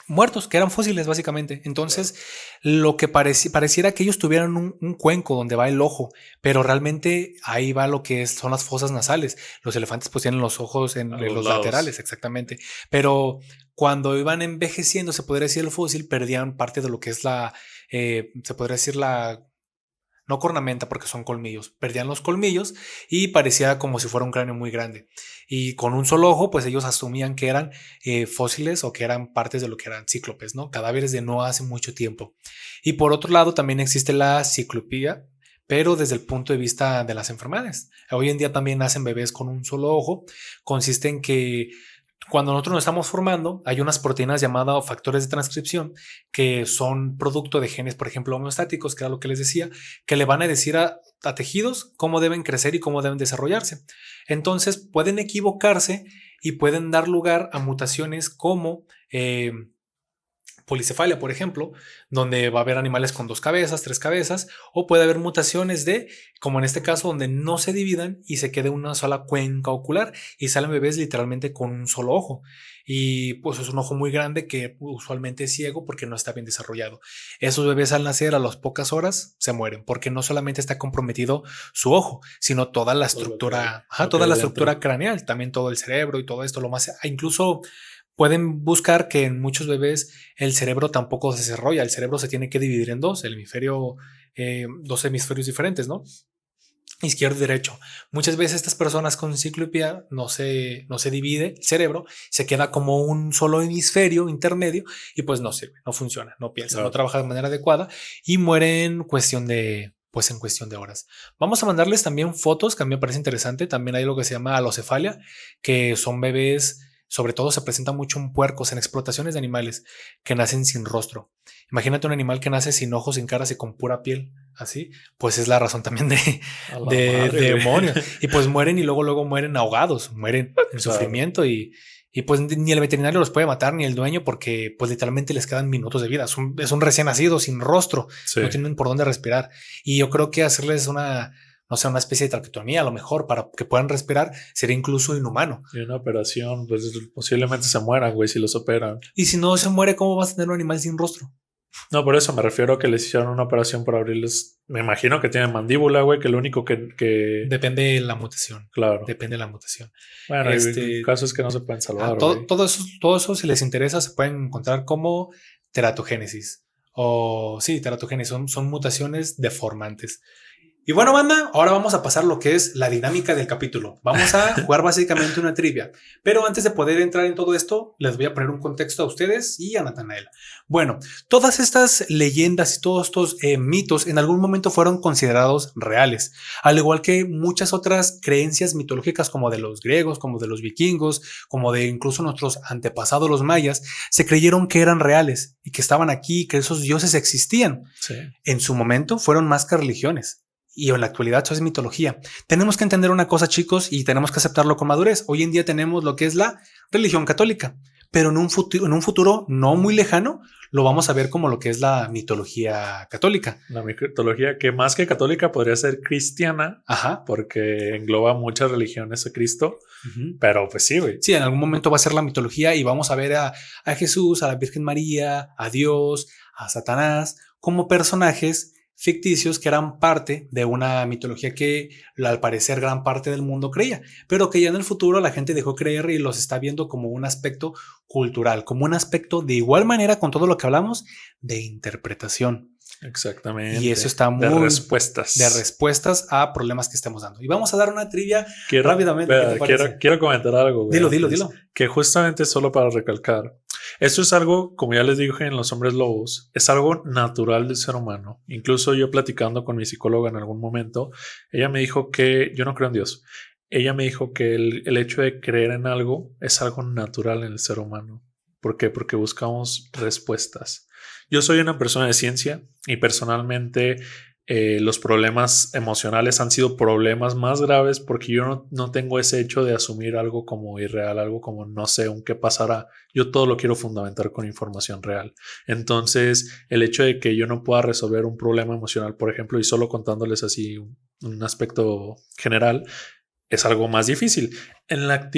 muertos, que eran fósiles básicamente. Entonces, lo que pareciera que ellos tuvieran un cuenco donde va el ojo, pero realmente ahí va lo que son las fosas nasales. Los elefantes pues tienen los ojos en los laterales, exactamente. Pero cuando iban envejeciendo, se podría decir el fósil, perdían parte de lo que es se podría decir no cornamenta porque son colmillos, perdían los colmillos y parecía como si fuera un cráneo muy grande. Y con un solo ojo, pues ellos asumían que eran fósiles o que eran partes de lo que eran cíclopes, ¿no? Cadáveres de no hace mucho tiempo. Y por otro lado, también existe la ciclopía, pero desde el punto de vista de las enfermedades. Hoy en día también nacen bebés con un solo ojo. Consiste en que cuando nosotros nos estamos formando, hay unas proteínas llamadas factores de transcripción que son producto de genes, por ejemplo, homeostáticos, que era lo que les decía, que le van a decir a tejidos cómo deben crecer y cómo deben desarrollarse. Entonces pueden equivocarse y pueden dar lugar a mutaciones como policefalia, por ejemplo, donde va a haber animales con 2 cabezas, 3 cabezas, o puede haber mutaciones como en este caso, donde no se dividan y se quede una sola cuenca ocular y salen bebés literalmente con un solo ojo. Y pues es un ojo muy grande que usualmente es ciego porque no está bien desarrollado. Esos bebés al nacer a las pocas horas se mueren porque no solamente está comprometido su ojo, sino toda la estructura, toda la estructura craneal, también todo el cerebro y todo esto, incluso pueden buscar que en muchos bebés el cerebro tampoco se desarrolla. El cerebro se tiene que dividir en 2 hemisferios diferentes, ¿no? Izquierdo y derecho. Muchas veces estas personas con ciclopía no se divide el cerebro, se queda como un solo hemisferio intermedio y pues no sirve, no funciona, no piensa, no trabaja de manera adecuada y muere en cuestión de horas. Vamos a mandarles también fotos que a mí me parece interesante. También hay lo que se llama alocefalia, que son bebés. Sobre todo se presenta mucho en puercos, en explotaciones de animales que nacen sin rostro. Imagínate un animal que nace sin ojos, sin caras y con pura piel, así. Pues es la razón también de demonios. Y pues mueren y luego mueren ahogados, mueren en sufrimiento y pues ni el veterinario los puede matar ni el dueño porque pues literalmente les quedan minutos de vida. Es un recién nacido sin rostro, no tienen por dónde respirar. Y yo creo que hacerles una especie de traqueotomía a lo mejor para que puedan respirar sería incluso inhumano. Y una operación, pues posiblemente se mueran, güey, si los operan. Y si no se muere, ¿cómo vas a tener un animal sin rostro? No, por eso me refiero a que les hicieron una operación para abrirles. Me imagino que tienen mandíbula, güey, que lo único que... Depende de la mutación. Claro. Depende de la mutación. Bueno, el caso es que no se pueden salvar. Todo eso, si les interesa, se pueden encontrar como teratogénesis. Teratogénesis. Son mutaciones deformantes. Y bueno, banda, ahora vamos a pasar lo que es la dinámica del capítulo. Vamos a jugar básicamente una trivia. Pero antes de poder entrar en todo esto, les voy a poner un contexto a ustedes y a Natanael. Bueno, todas estas leyendas y todos estos mitos en algún momento fueron considerados reales, al igual que muchas otras creencias mitológicas como de los griegos, como de los vikingos, como de incluso nuestros antepasados los mayas, se creyeron que eran reales y que estaban aquí, que esos dioses existían. Sí. En su momento fueron más que religiones. Y en la actualidad eso es mitología. Tenemos que entender una cosa, chicos, y tenemos que aceptarlo con madurez. Hoy en día tenemos lo que es la religión católica, pero en un futuro no muy lejano lo vamos a ver como lo que es la mitología católica. La mitología que más que católica podría ser cristiana, Ajá. porque engloba muchas religiones a Cristo, pero pues sí, güey. Sí, en algún momento va a ser la mitología y vamos a ver a Jesús, a la Virgen María, a Dios, a Satanás, como personajes ficticios que eran parte de una mitología que al parecer gran parte del mundo creía, pero que ya en el futuro la gente dejó creer y los está viendo como un aspecto cultural, como un aspecto de igual manera con todo lo que hablamos de interpretación. Exactamente. Y eso está muy... De respuestas. De respuestas a problemas que estamos dando. Y vamos a dar una trivia rápidamente. Quiero comentar algo, güey. Dilo. Que justamente solo para recalcar. Esto es algo, como ya les dije en Los Hombres Lobos, es algo natural del ser humano. Incluso yo platicando con mi psicóloga en algún momento, ella me dijo que yo no creo en Dios. Ella me dijo que el hecho de creer en algo es algo natural en el ser humano. ¿Por qué? Porque buscamos respuestas. Yo soy una persona de ciencia y personalmente los problemas emocionales han sido problemas más graves porque yo no tengo ese hecho de asumir algo como irreal, algo como no sé, un qué pasará. Yo todo lo quiero fundamentar con información real. Entonces, el hecho de que yo no pueda resolver un problema emocional, por ejemplo, y solo contándoles así un aspecto general, es algo más difícil. En la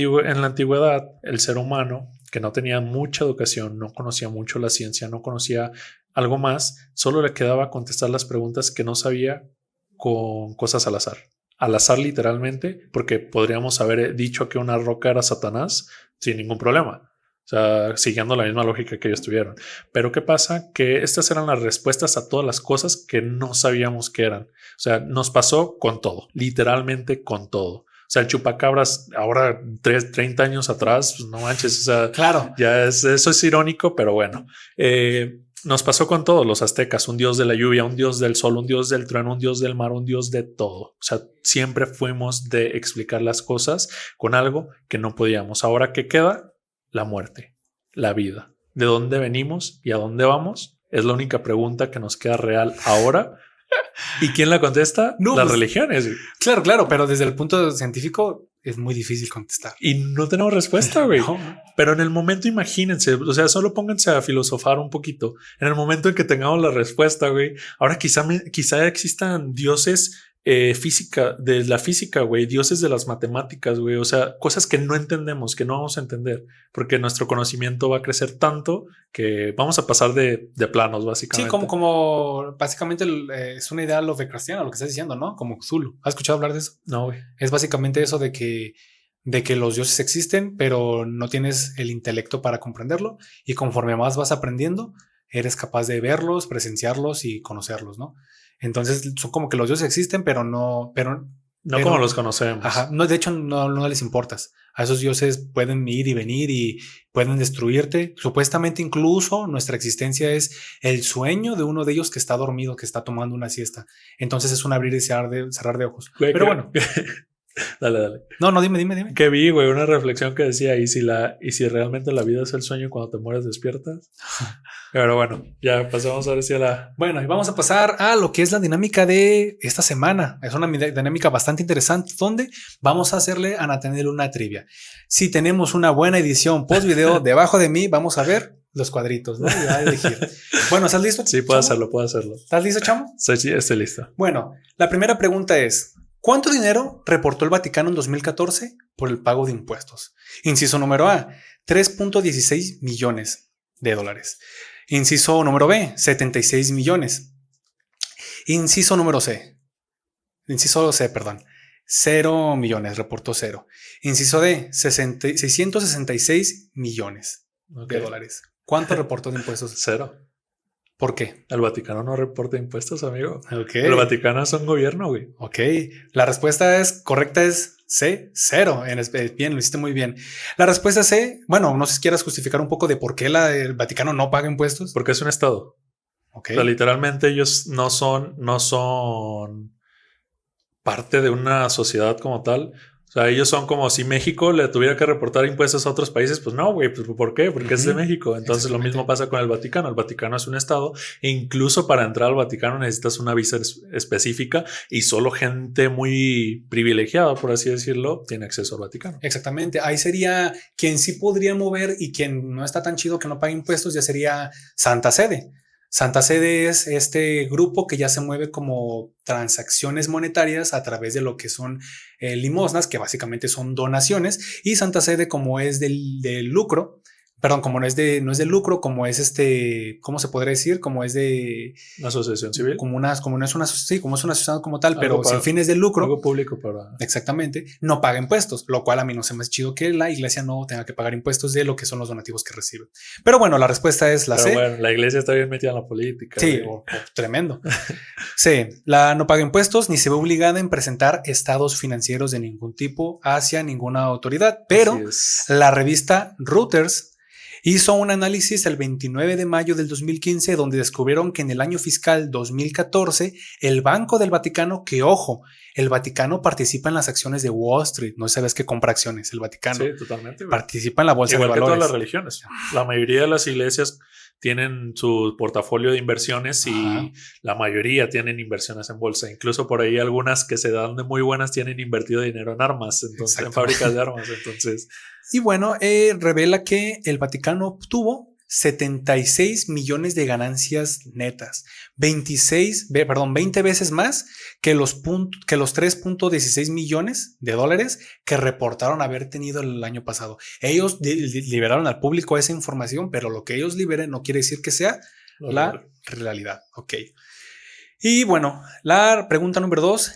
antigüedad, el ser humano, que no tenía mucha educación, no conocía mucho la ciencia, no conocía algo más, solo le quedaba contestar las preguntas que no sabía con cosas al azar. Al azar literalmente, porque podríamos haber dicho que una roca era Satanás sin ningún problema. O sea, siguiendo la misma lógica que ellos tuvieron. Pero ¿qué pasa? Que estas eran las respuestas a todas las cosas que no sabíamos que eran. O sea, nos pasó con todo, literalmente con todo. O sea, el chupacabras ahora 30 años atrás, pues no manches, o sea, claro, ya eso es irónico, pero bueno. Nos pasó con todos los aztecas, un dios de la lluvia, un dios del sol, un dios del trueno, un dios del mar, un dios de todo. O sea, siempre fuimos de explicar las cosas con algo que no podíamos. Ahora, ¿qué queda? La muerte, la vida. ¿De dónde venimos y a dónde vamos? Es la única pregunta que nos queda real ahora. ¿Y quién la contesta? No, las pues, religiones. Claro, pero desde el punto científico es muy difícil contestar. Y no tenemos respuesta, güey. No. Pero en el momento, imagínense, o sea, solo pónganse a filosofar un poquito. En el momento en que tengamos la respuesta, güey, ahora quizá existan dioses de la física, güey, dioses de las matemáticas, güey, o sea, cosas que no entendemos, que no vamos a entender, porque nuestro conocimiento va a crecer tanto que vamos a pasar de planos, básicamente. Sí, como básicamente es una idea Lovecraftiana, lo que estás diciendo, ¿no? Como Cthulhu. ¿Has escuchado hablar de eso? No, güey. Es básicamente eso de que los dioses existen, pero no tienes el intelecto para comprenderlo, y conforme más vas aprendiendo, eres capaz de verlos, presenciarlos y conocerlos, ¿no? Entonces son como que los dioses existen, pero no como los conocemos. Ajá, no, de hecho no les importas. A esos dioses pueden ir y venir y pueden destruirte. Supuestamente incluso nuestra existencia es el sueño de uno de ellos que está dormido, que está tomando una siesta. Entonces es un abrir y cerrar de ojos. Güey, pero bueno. Dale. No, dime. Que vi, güey, una reflexión que decía, ¿y si realmente la vida es el sueño y cuando te mueres despiertas? Pero bueno, ya pasamos ahora sí a la... Bueno, y vamos a pasar a lo que es la dinámica de esta semana. Es una dinámica bastante interesante donde vamos a hacerle a Natanael una trivia. Si tenemos una buena edición post video debajo de mí, vamos a ver los cuadritos, ¿no? Y a elegir. Bueno, ¿estás listo? Sí, puedo hacerlo. ¿Estás listo, chamo? Sí, estoy listo. Bueno, la primera pregunta es: ¿cuánto dinero reportó el Vaticano en 2014 por el pago de impuestos? Inciso número A, 3.16 millones de dólares. Inciso número B, 76 millones. Inciso C, 0 millones, reportó 0. Inciso D, 666 millones de dólares. ¿Cuánto reportó de impuestos? 0. ¿Por qué? El Vaticano no reporta impuestos, amigo. Ok. El Vaticano es un gobierno, güey. Ok. La respuesta correcta es C, 0. Bien, lo hiciste muy bien. La respuesta C, bueno, no sé si quieras justificar un poco de por qué el Vaticano no paga impuestos. Porque es un estado. Ok. O sea, literalmente ellos no son parte de una sociedad como tal. O sea, ellos son como si México le tuviera que reportar impuestos a otros países. Pues no, güey. Pues, ¿por qué? Porque es de México. Entonces lo mismo pasa con el Vaticano. El Vaticano es un estado. E incluso para entrar al Vaticano necesitas una visa específica y solo gente muy privilegiada, por así decirlo, tiene acceso al Vaticano. Exactamente. Ahí sería quien sí podría mover y quien no está tan chido que no pague impuestos, ya sería Santa Sede. Santa Sede es este grupo que ya se mueve como transacciones monetarias a través de lo que son limosnas, que básicamente son donaciones, y Santa Sede, como es del lucro, perdón, como no es de lucro, como es ¿cómo se podría decir? Como es de una asociación civil, como no es una asociación como tal, algo pero sin fines de lucro, algo público para exactamente, no paga impuestos, lo cual a mí no se me hace chido que la iglesia no tenga que pagar impuestos de lo que son los donativos que recibe. Pero bueno, la respuesta es la C. Bueno, la iglesia está bien metida en la política. Sí, tremendo. C, la no paga impuestos ni se ve obligada en presentar estados financieros de ningún tipo hacia ninguna autoridad, pero la revista Reuters hizo un análisis el 29 de mayo del 2015 donde descubrieron que en el año fiscal 2014 el Banco del Vaticano, que ojo, el Vaticano participa en las acciones de Wall Street, no sabes que compra acciones, el Vaticano. Sí, totalmente. Participa en la bolsa de valores. Igual que todas las religiones. La mayoría de las iglesias tienen su portafolio de inversiones y la mayoría tienen inversiones en bolsa. Incluso por ahí algunas que se dan de muy buenas tienen invertido dinero en armas, entonces, en fábricas de armas. Entonces, y bueno, revela que el Vaticano obtuvo 76 millones de ganancias netas, 20 veces más que los 3.16 millones de dólares que reportaron haber tenido el año pasado. Ellos liberaron al público esa información, pero lo que ellos liberen no quiere decir que sea la realidad. Ok. Y bueno, la pregunta número 2,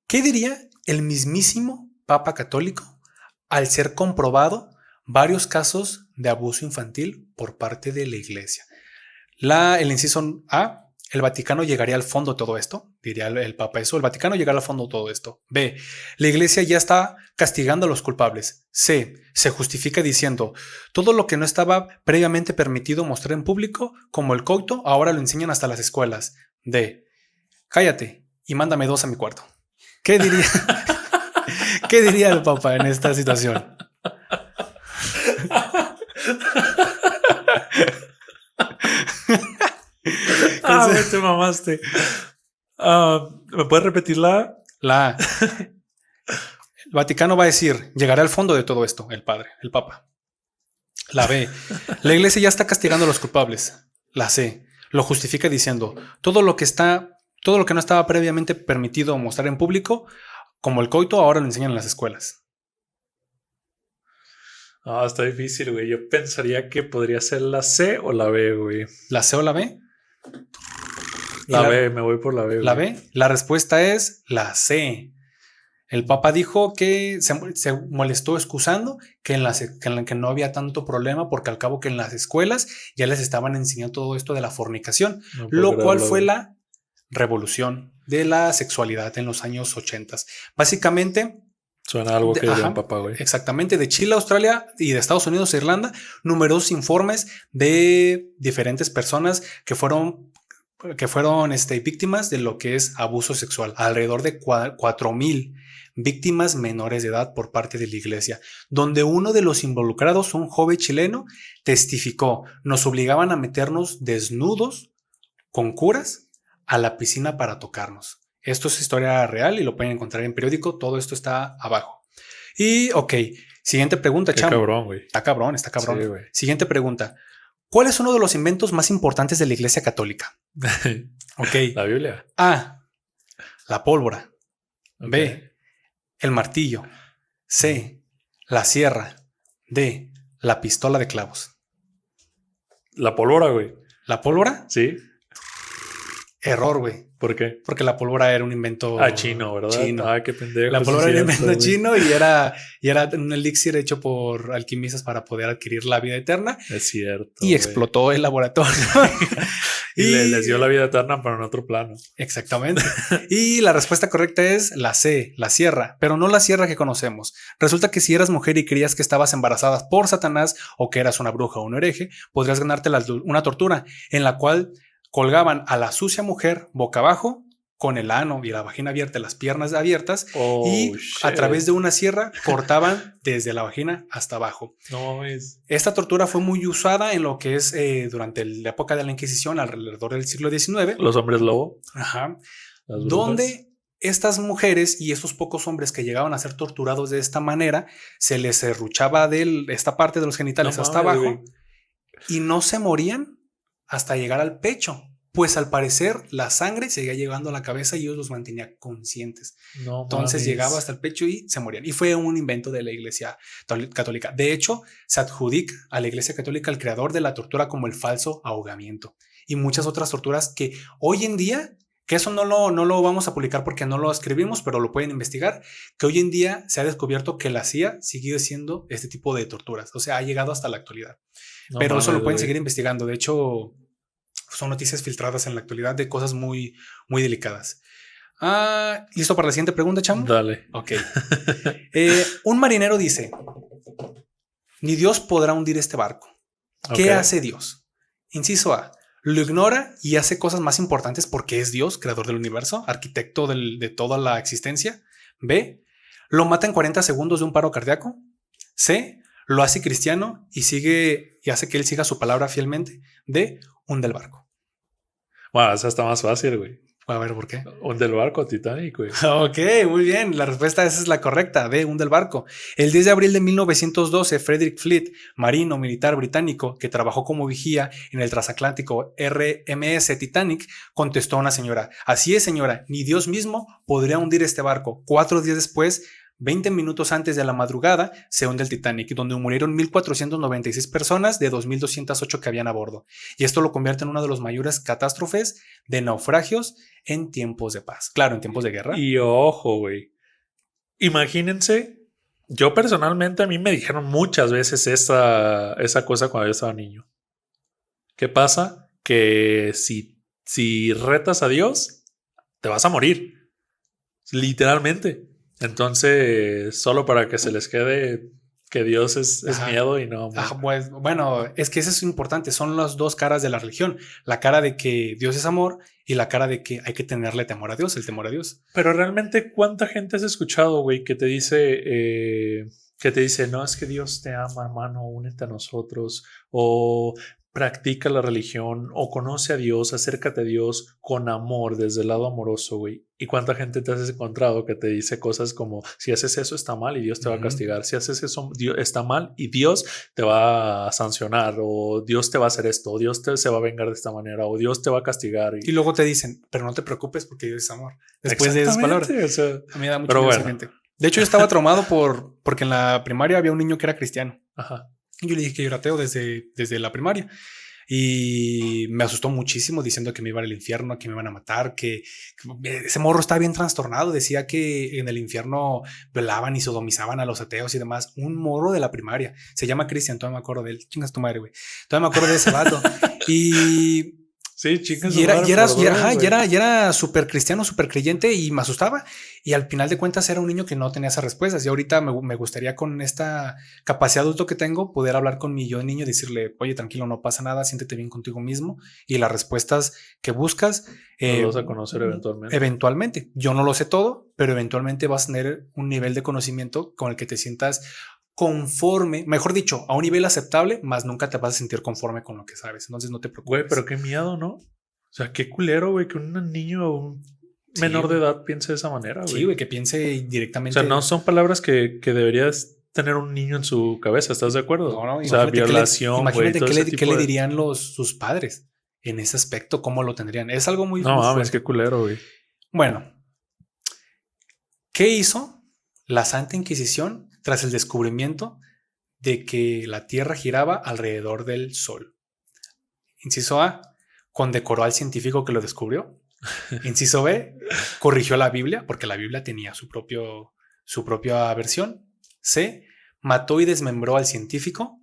¿qué diría el mismísimo Papa Católico al ser comprobado varios casos de abuso infantil por parte de la iglesia? El inciso A, el Vaticano llegaría al fondo de todo esto, diría el Papa eso, el Vaticano llegará al fondo de todo esto. B, la iglesia ya está castigando a los culpables. C, se justifica diciendo, todo lo que no estaba previamente permitido mostrar en público, como el coito, ahora lo enseñan hasta las escuelas. D, cállate y mándame 2 a mi cuarto. ¿Qué diría? ¿Qué diría el Papa en esta situación? te mamaste. ¿Me puedes repetir la A? El Vaticano va a decir, llegará al fondo de todo esto, el Papa. La B, la iglesia ya está castigando a los culpables. La C, lo justifica diciendo, todo lo que no estaba previamente permitido mostrar en público, como el coito, ahora lo enseñan en las escuelas. Está difícil, güey. Yo pensaría que podría ser la C o la B, güey. ¿La C o la B? La B, me voy por la B. ¿La B? La respuesta es la C. El Papa dijo que se molestó excusando que que no había tanto problema porque al cabo que en las escuelas ya les estaban enseñando todo esto de la fornicación, lo cual fue la revolución de la sexualidad en los años 80. Básicamente... Suena algo que diría el Papa, güey. Exactamente, de Chile, Australia y de Estados Unidos e Irlanda, numerosos informes de diferentes personas que fueron víctimas de lo que es abuso sexual. Alrededor de 4,000 víctimas menores de edad por parte de la iglesia, donde uno de los involucrados, un joven chileno, testificó, nos obligaban a meternos desnudos con curas a la piscina para tocarnos. Esto es historia real y lo pueden encontrar en periódico. Todo esto está abajo. Y, ok, siguiente pregunta, chamo. Cabrón, güey. Está cabrón. Sí, güey. Siguiente pregunta. ¿Cuál es uno de los inventos más importantes de la Iglesia Católica? Ok. La Biblia. A, la pólvora. Okay. B, el martillo. C, la sierra. D, la pistola de clavos. La pólvora, güey. ¿La pólvora? Sí. Error, güey. ¿Por qué? Porque la pólvora era un invento Chino, ¿verdad? chino. Qué pendejo. La pólvora era un invento güey. chino y era un elixir hecho por alquimistas para poder adquirir la vida eterna. Es cierto. Y güey. explotó el laboratorio. y les dio la vida eterna, pero en otro plano. Exactamente. Y la respuesta correcta es la C, la sierra, pero no la sierra que conocemos. Resulta que si eras mujer y creías que estabas embarazada por Satanás o que eras una bruja o un hereje, podrías ganarte una tortura en la cual colgaban a la sucia mujer boca abajo, con el ano y la vagina abierta, las piernas abiertas, y a través de una sierra cortaban desde la vagina hasta abajo. No es. Esta tortura fue muy usada en lo que es durante la época de la Inquisición, alrededor del siglo XIX. Los hombres lobo. Ajá. Donde estas mujeres y esos pocos hombres que llegaban a ser torturados de esta manera, se les serruchaba de esta parte de los genitales hasta abajo y no se morían hasta llegar al pecho, pues al parecer la sangre seguía llegando a la cabeza y ellos los mantenía conscientes. Entonces llegaba hasta el pecho y se morían. Y fue un invento de la Iglesia Católica. De hecho, se adjudica a la Iglesia Católica el creador de la tortura como el falso ahogamiento y muchas otras torturas que hoy en día, que eso no lo vamos a publicar porque no lo escribimos, pero lo pueden investigar, que hoy en día se ha descubierto que la CIA sigue siendo este tipo de torturas. O sea, ha llegado hasta la actualidad. Pero eso lo pueden seguir investigando. De hecho, son noticias filtradas en la actualidad de cosas muy, muy delicadas. ¿Listo para la siguiente pregunta, chamo? Dale. Ok. Un marinero dice: ni Dios podrá hundir este barco. ¿Qué hace Dios? Inciso A: lo ignora y hace cosas más importantes porque es Dios, creador del universo, arquitecto de toda la existencia. B: lo mata en 40 segundos de un paro cardíaco. C: lo hace cristiano y hace que él siga su palabra fielmente. D: hunde el barco. Bueno, esa está más fácil, güey. A ver, ¿por qué? Hunde el barco, Titanic, güey. Ok, muy bien. La respuesta esa es la correcta. D: hunde el barco. El 10 de abril de 1912, Frederick Fleet, marino militar británico que trabajó como vigía en el transatlántico RMS Titanic, contestó a una señora: así es, señora, ni Dios mismo podría hundir este barco. 4 días después, 20 minutos antes de la madrugada, se hunde el Titanic, donde murieron 1,496 personas de 2,208 que habían a bordo. Y esto lo convierte en una de las mayores catástrofes de naufragios en tiempos de paz. Claro, en tiempos de guerra. Y ojo, güey. Imagínense, yo personalmente a mí me dijeron muchas veces esa cosa cuando yo estaba niño. ¿Qué pasa? Que si retas a Dios, te vas a morir. Literalmente. Entonces, solo para que se les quede que Dios es miedo y no... Pues, bueno, es que eso es importante. Son las dos caras de la religión. La cara de que Dios es amor y la cara de que hay que tenerle temor a Dios, el temor a Dios. Pero realmente, ¿cuánta gente has escuchado, güey, que te dice, no, es que Dios te ama, hermano, únete a nosotros, o practica la religión, o conoce a Dios, acércate a Dios con amor, desde el lado amoroso, güey? ¿Y cuánta gente te has encontrado que te dice cosas como, si haces eso está mal y Dios te va a castigar, si haces eso está mal y Dios te va a sancionar, o Dios te va a hacer esto, o Dios se va a vengar de esta manera, o Dios te va a castigar? Y luego te dicen, pero no te preocupes porque Dios es amor. Después de esas palabras. O sea, a mí me da mucha miedo gente. De hecho, yo estaba traumado porque en la primaria había un niño que era cristiano. Ajá. Y yo le dije que yo era ateo desde la primaria. Y me asustó muchísimo diciendo que me iba al infierno, que me iban a matar, que ese morro estaba bien trastornado. Decía que en el infierno violaban y sodomizaban a los ateos y demás. Un morro de la primaria. Se llama Cristian, todavía me acuerdo de él. Chingas tu madre, güey. Todavía me acuerdo de ese vato. Y... sí, chicas. Y era súper cristiano, súper creyente y me asustaba. Y al final de cuentas era un niño que no tenía esas respuestas. Y ahorita me gustaría, con esta capacidad adulto que tengo, poder hablar con mi yo de niño y decirle: oye, tranquilo, no pasa nada, siéntete bien contigo mismo. Y las respuestas que buscas lo vas a conocer eventualmente. Eventualmente. Yo no lo sé todo, pero eventualmente vas a tener un nivel de conocimiento con el que te sientas conforme, mejor dicho, a un nivel aceptable, más nunca te vas a sentir conforme con lo que sabes. Entonces no te preocupes. Güey, pero qué miedo, ¿no? O sea, qué culero, güey, que un niño o un menor de edad piense de esa manera, güey. Sí, güey, que piense directamente. O sea, no son palabras que deberías tener un niño en su cabeza, ¿estás de acuerdo? No, o sea, violación. Imagínate qué le dirían sus padres en ese aspecto, cómo lo tendrían. Es algo muy... No mames, qué culero, güey. Bueno, ¿qué hizo la Santa Inquisición tras el descubrimiento de que la Tierra giraba alrededor del Sol? Inciso A: condecoró al científico que lo descubrió. Inciso B, corrigió la Biblia, porque la Biblia tenía su propia versión. C, mató y desmembró al científico.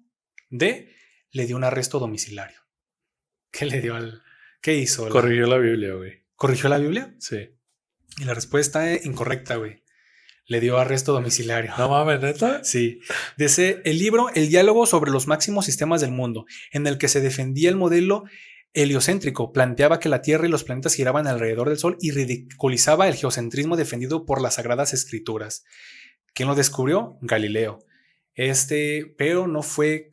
D, le dio un arresto domiciliario. ¿Qué hizo? Corrigió la Biblia, güey. ¿Corrigió la Biblia? Sí. Y la respuesta es incorrecta, güey. Le dio arresto domiciliario. No mames, ¿neta? Sí. Dice el libro El diálogo sobre los máximos sistemas del mundo, en el que se defendía el modelo heliocéntrico, planteaba que la Tierra y los planetas giraban alrededor del Sol y ridiculizaba el geocentrismo defendido por las Sagradas Escrituras. ¿Quién lo descubrió? Galileo. Pero no fue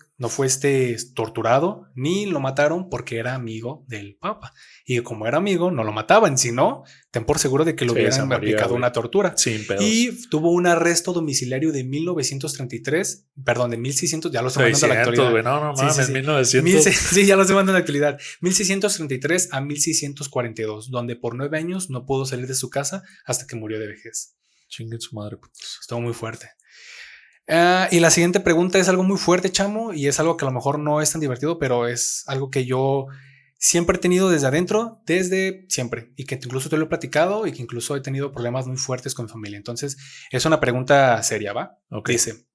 torturado ni lo mataron porque era amigo del Papa. Y como era amigo, no lo mataban, sino ten por seguro de que lo hubieran aplicado una tortura. Sin pedos. Y tuvo un arresto domiciliario de 1933, perdón, de 1600, ya lo estoy mandando a la actualidad. Güey, no mames, 1900. Sí, ya lo estoy mandando a la actualidad. 1633 a 1642, donde por 9 años no pudo salir de su casa hasta que murió de vejez. Chingue su madre, putos. Estuvo muy fuerte. Y la siguiente pregunta es algo muy fuerte, chamo, y es algo que a lo mejor no es tan divertido, pero es algo que yo siempre he tenido desde adentro, desde siempre, y que incluso te lo he platicado y que incluso he tenido problemas muy fuertes con mi familia. Entonces, es una pregunta seria, ¿va? Okay. Dice,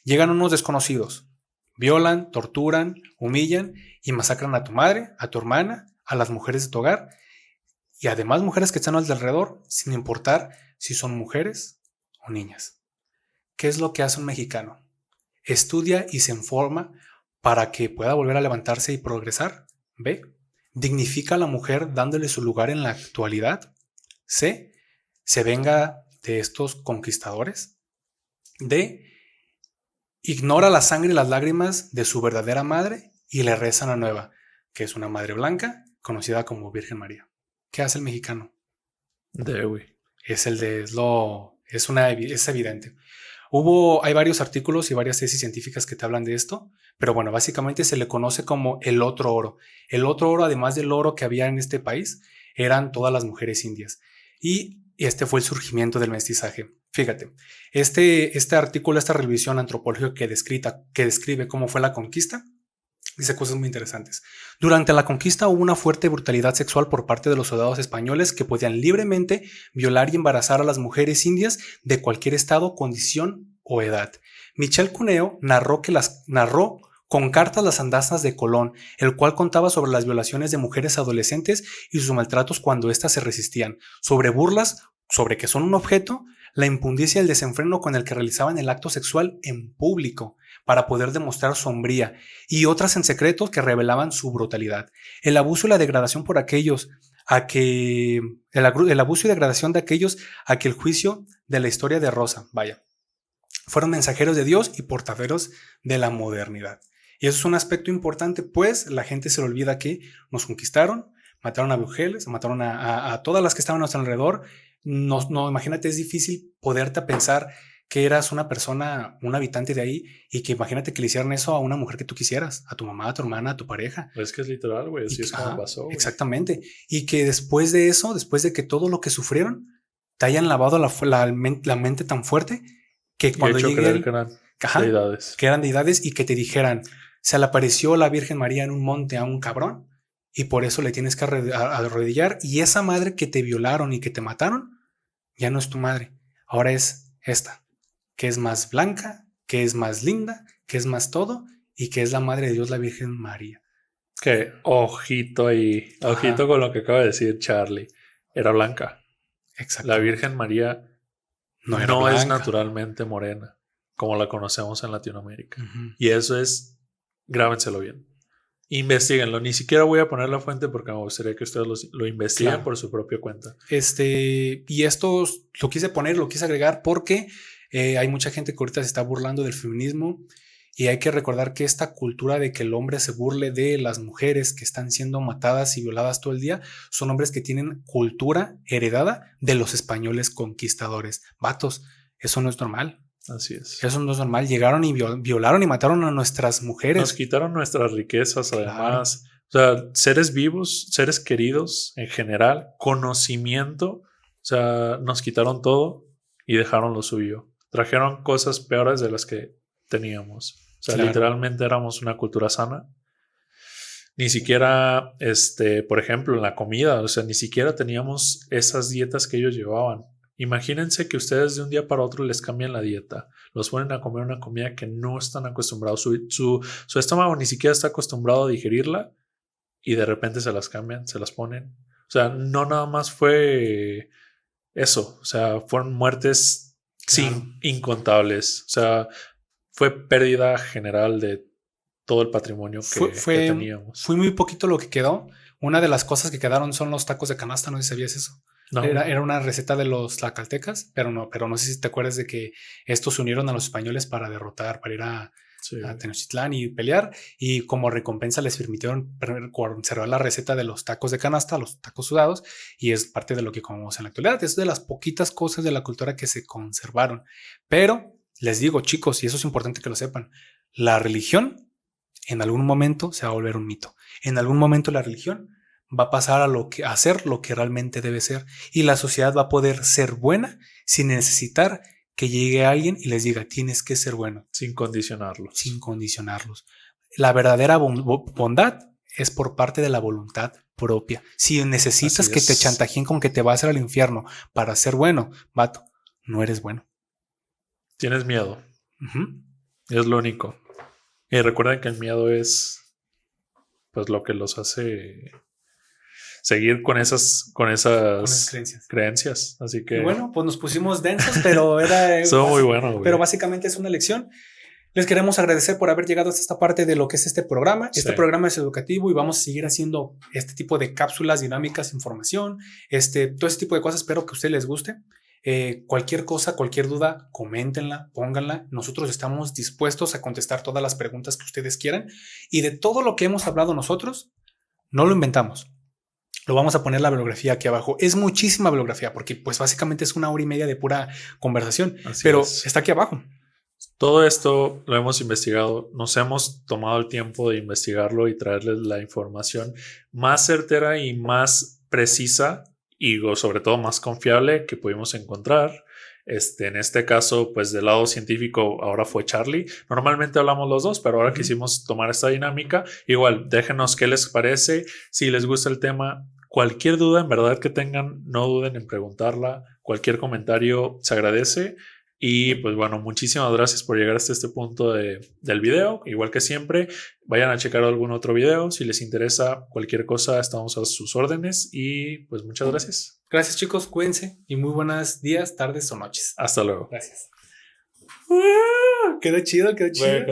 llegan unos desconocidos, violan, torturan, humillan y masacran a tu madre, a tu hermana, a las mujeres de tu hogar y además mujeres que están alrededor, sin importar si son mujeres o niñas. ¿Qué es lo que hace un mexicano? Estudia y se informa para que pueda volver a levantarse y progresar. B. Dignifica a la mujer dándole su lugar en la actualidad. C. Se venga de estos conquistadores. D. Ignora la sangre y las lágrimas de su verdadera madre y le reza a la nueva, que es una madre blanca conocida como Virgen María. ¿Qué hace el mexicano? D, güey. Es evidente. Hay varios artículos y varias tesis científicas que te hablan de esto, pero bueno, básicamente se le conoce como el otro oro. El otro oro, además del oro que había en este país, eran todas las mujeres indias. Y este fue el surgimiento del mestizaje. Fíjate, este artículo, esta revisión antropológica que describe cómo fue la conquista, dice cosas muy interesantes. Durante la conquista hubo una fuerte brutalidad sexual por parte de los soldados españoles que podían libremente violar y embarazar a las mujeres indias de cualquier estado, condición o edad. Michel Cuneo narró con cartas las andanzas de Colón, el cual contaba sobre las violaciones de mujeres adolescentes y sus maltratos cuando éstas se resistían, sobre burlas sobre que son un objeto, la impundicia y el desenfreno con el que realizaban el acto sexual en público para poder demostrar su hombría, y otras en secreto que revelaban su brutalidad. El abuso y la degradación el abuso y degradación de aquellos a que el juicio de la historia de Rosa, fueron mensajeros de Dios y portaderos de la modernidad. Y eso es un aspecto importante, pues la gente se le olvida que nos conquistaron, mataron a mujeres, mataron a todas las que estaban a nuestro alrededor. No, imagínate, es difícil poderte pensar que eras una persona, un habitante de ahí, y que imagínate que le hicieran eso a una mujer que tú quisieras, a tu mamá, a tu hermana, a tu pareja. Es que es literal, güey, así es como pasó. Güey. Exactamente. Y que después de eso, después de que todo lo que sufrieron, te hayan lavado la mente tan fuerte que cuando lleguen que eran deidades y que te dijeran, se le apareció la Virgen María en un monte a un cabrón y por eso le tienes que arrodillar, y esa madre que te violaron y que te mataron ya no es tu madre, ahora es esta, que es más blanca, que es más linda, que es más todo y que es la madre de Dios, la Virgen María. Que ojito ahí, ojito con lo que acaba de decir Charlie, era blanca. Exacto. La Virgen María no es naturalmente morena, como la conocemos en Latinoamérica. Y eso es, grábenselo bien. Investíguenlo. Ni siquiera voy a poner la fuente porque me gustaría que ustedes lo investiguen por su propia cuenta. Y esto lo quise agregar porque hay mucha gente que ahorita se está burlando del feminismo, y hay que recordar que esta cultura de que el hombre se burle de las mujeres que están siendo matadas y violadas todo el día son hombres que tienen cultura heredada de los españoles conquistadores. Vatos, eso no es normal. Así es. Eso no es normal. Llegaron y violaron y mataron a nuestras mujeres. Nos quitaron nuestras riquezas, además. Claro. O sea, seres vivos, seres queridos en general, conocimiento. O sea, nos quitaron todo y dejaron lo suyo. Trajeron cosas peores de las que teníamos. O sea, literalmente éramos una cultura sana. Ni siquiera, por ejemplo, en la comida, o sea, ni siquiera teníamos esas dietas que ellos llevaban. Imagínense que ustedes de un día para otro les cambian la dieta, los ponen a comer una comida que no están acostumbrados, su estómago ni siquiera está acostumbrado a digerirla y de repente se las cambian, se las ponen. O sea, no nada más fue eso, o sea, fueron muertes Claro. incontables, o sea, fue pérdida general de todo el patrimonio que teníamos. Fue muy poquito lo que quedó. Una de las cosas que quedaron son los tacos de canasta, no sé si sabías eso. No, Era una receta de los tlacaltecas, pero no sé si te acuerdas de que estos se unieron a los españoles para derrotar, para ir sí. a Tenochtitlán y pelear, y como recompensa les permitieron conservar la receta de los tacos de canasta, los tacos sudados, y es parte de lo que comemos en la actualidad. Es de las poquitas cosas de la cultura que se conservaron. Pero les digo, chicos, y eso es importante que lo sepan, la religión en algún momento se va a volver un mito. En algún momento la religión va a pasar a ser lo que realmente debe ser, y la sociedad va a poder ser buena sin necesitar que llegue alguien y les diga tienes que ser bueno. Sin condicionarlos. Sin condicionarlos. La verdadera bondad es por parte de la voluntad propia. Si necesitas que te chantajeen con que te vas a ir al infierno para ser bueno, vato, no eres bueno. Tienes miedo. Es lo único. Y recuerden que el miedo es pues lo que los hace seguir con esas creencias. Así que. Y bueno, pues nos pusimos densos, pero era. Estuvo muy bueno, güey. Pero básicamente es una lección. Les queremos agradecer por haber llegado hasta esta parte de lo que es este programa. Este programa es educativo y vamos a seguir haciendo este tipo de cápsulas, dinámicas, información, todo este tipo de cosas. Espero que a ustedes les guste. Cualquier cosa, cualquier duda, coméntenla, pónganla. Nosotros estamos dispuestos a contestar todas las preguntas que ustedes quieran. Y de todo lo que hemos hablado nosotros, no lo inventamos. Lo vamos a poner la bibliografía aquí abajo. Es muchísima bibliografía porque pues básicamente es 1 hora y media de pura conversación. Pero está aquí abajo. Todo esto lo hemos investigado, nos hemos tomado el tiempo de investigarlo y traerles la información más certera y más precisa y sobre todo más confiable que pudimos encontrar. En este caso, pues del lado científico ahora fue Charlie. Normalmente hablamos los dos, pero ahora quisimos tomar esta dinámica. Igual, déjenos qué les parece, si les gusta el tema. Cualquier duda en verdad que tengan, no duden en preguntarla. Cualquier comentario se agradece. Y pues bueno, muchísimas gracias por llegar hasta este punto del video. Igual que siempre, vayan a checar algún otro video. Si les interesa cualquier cosa, estamos a sus órdenes. Y pues muchas gracias. Gracias, chicos. Cuídense y muy buenos días, tardes o noches. Hasta luego. Gracias. Quedó chido, quedó chido.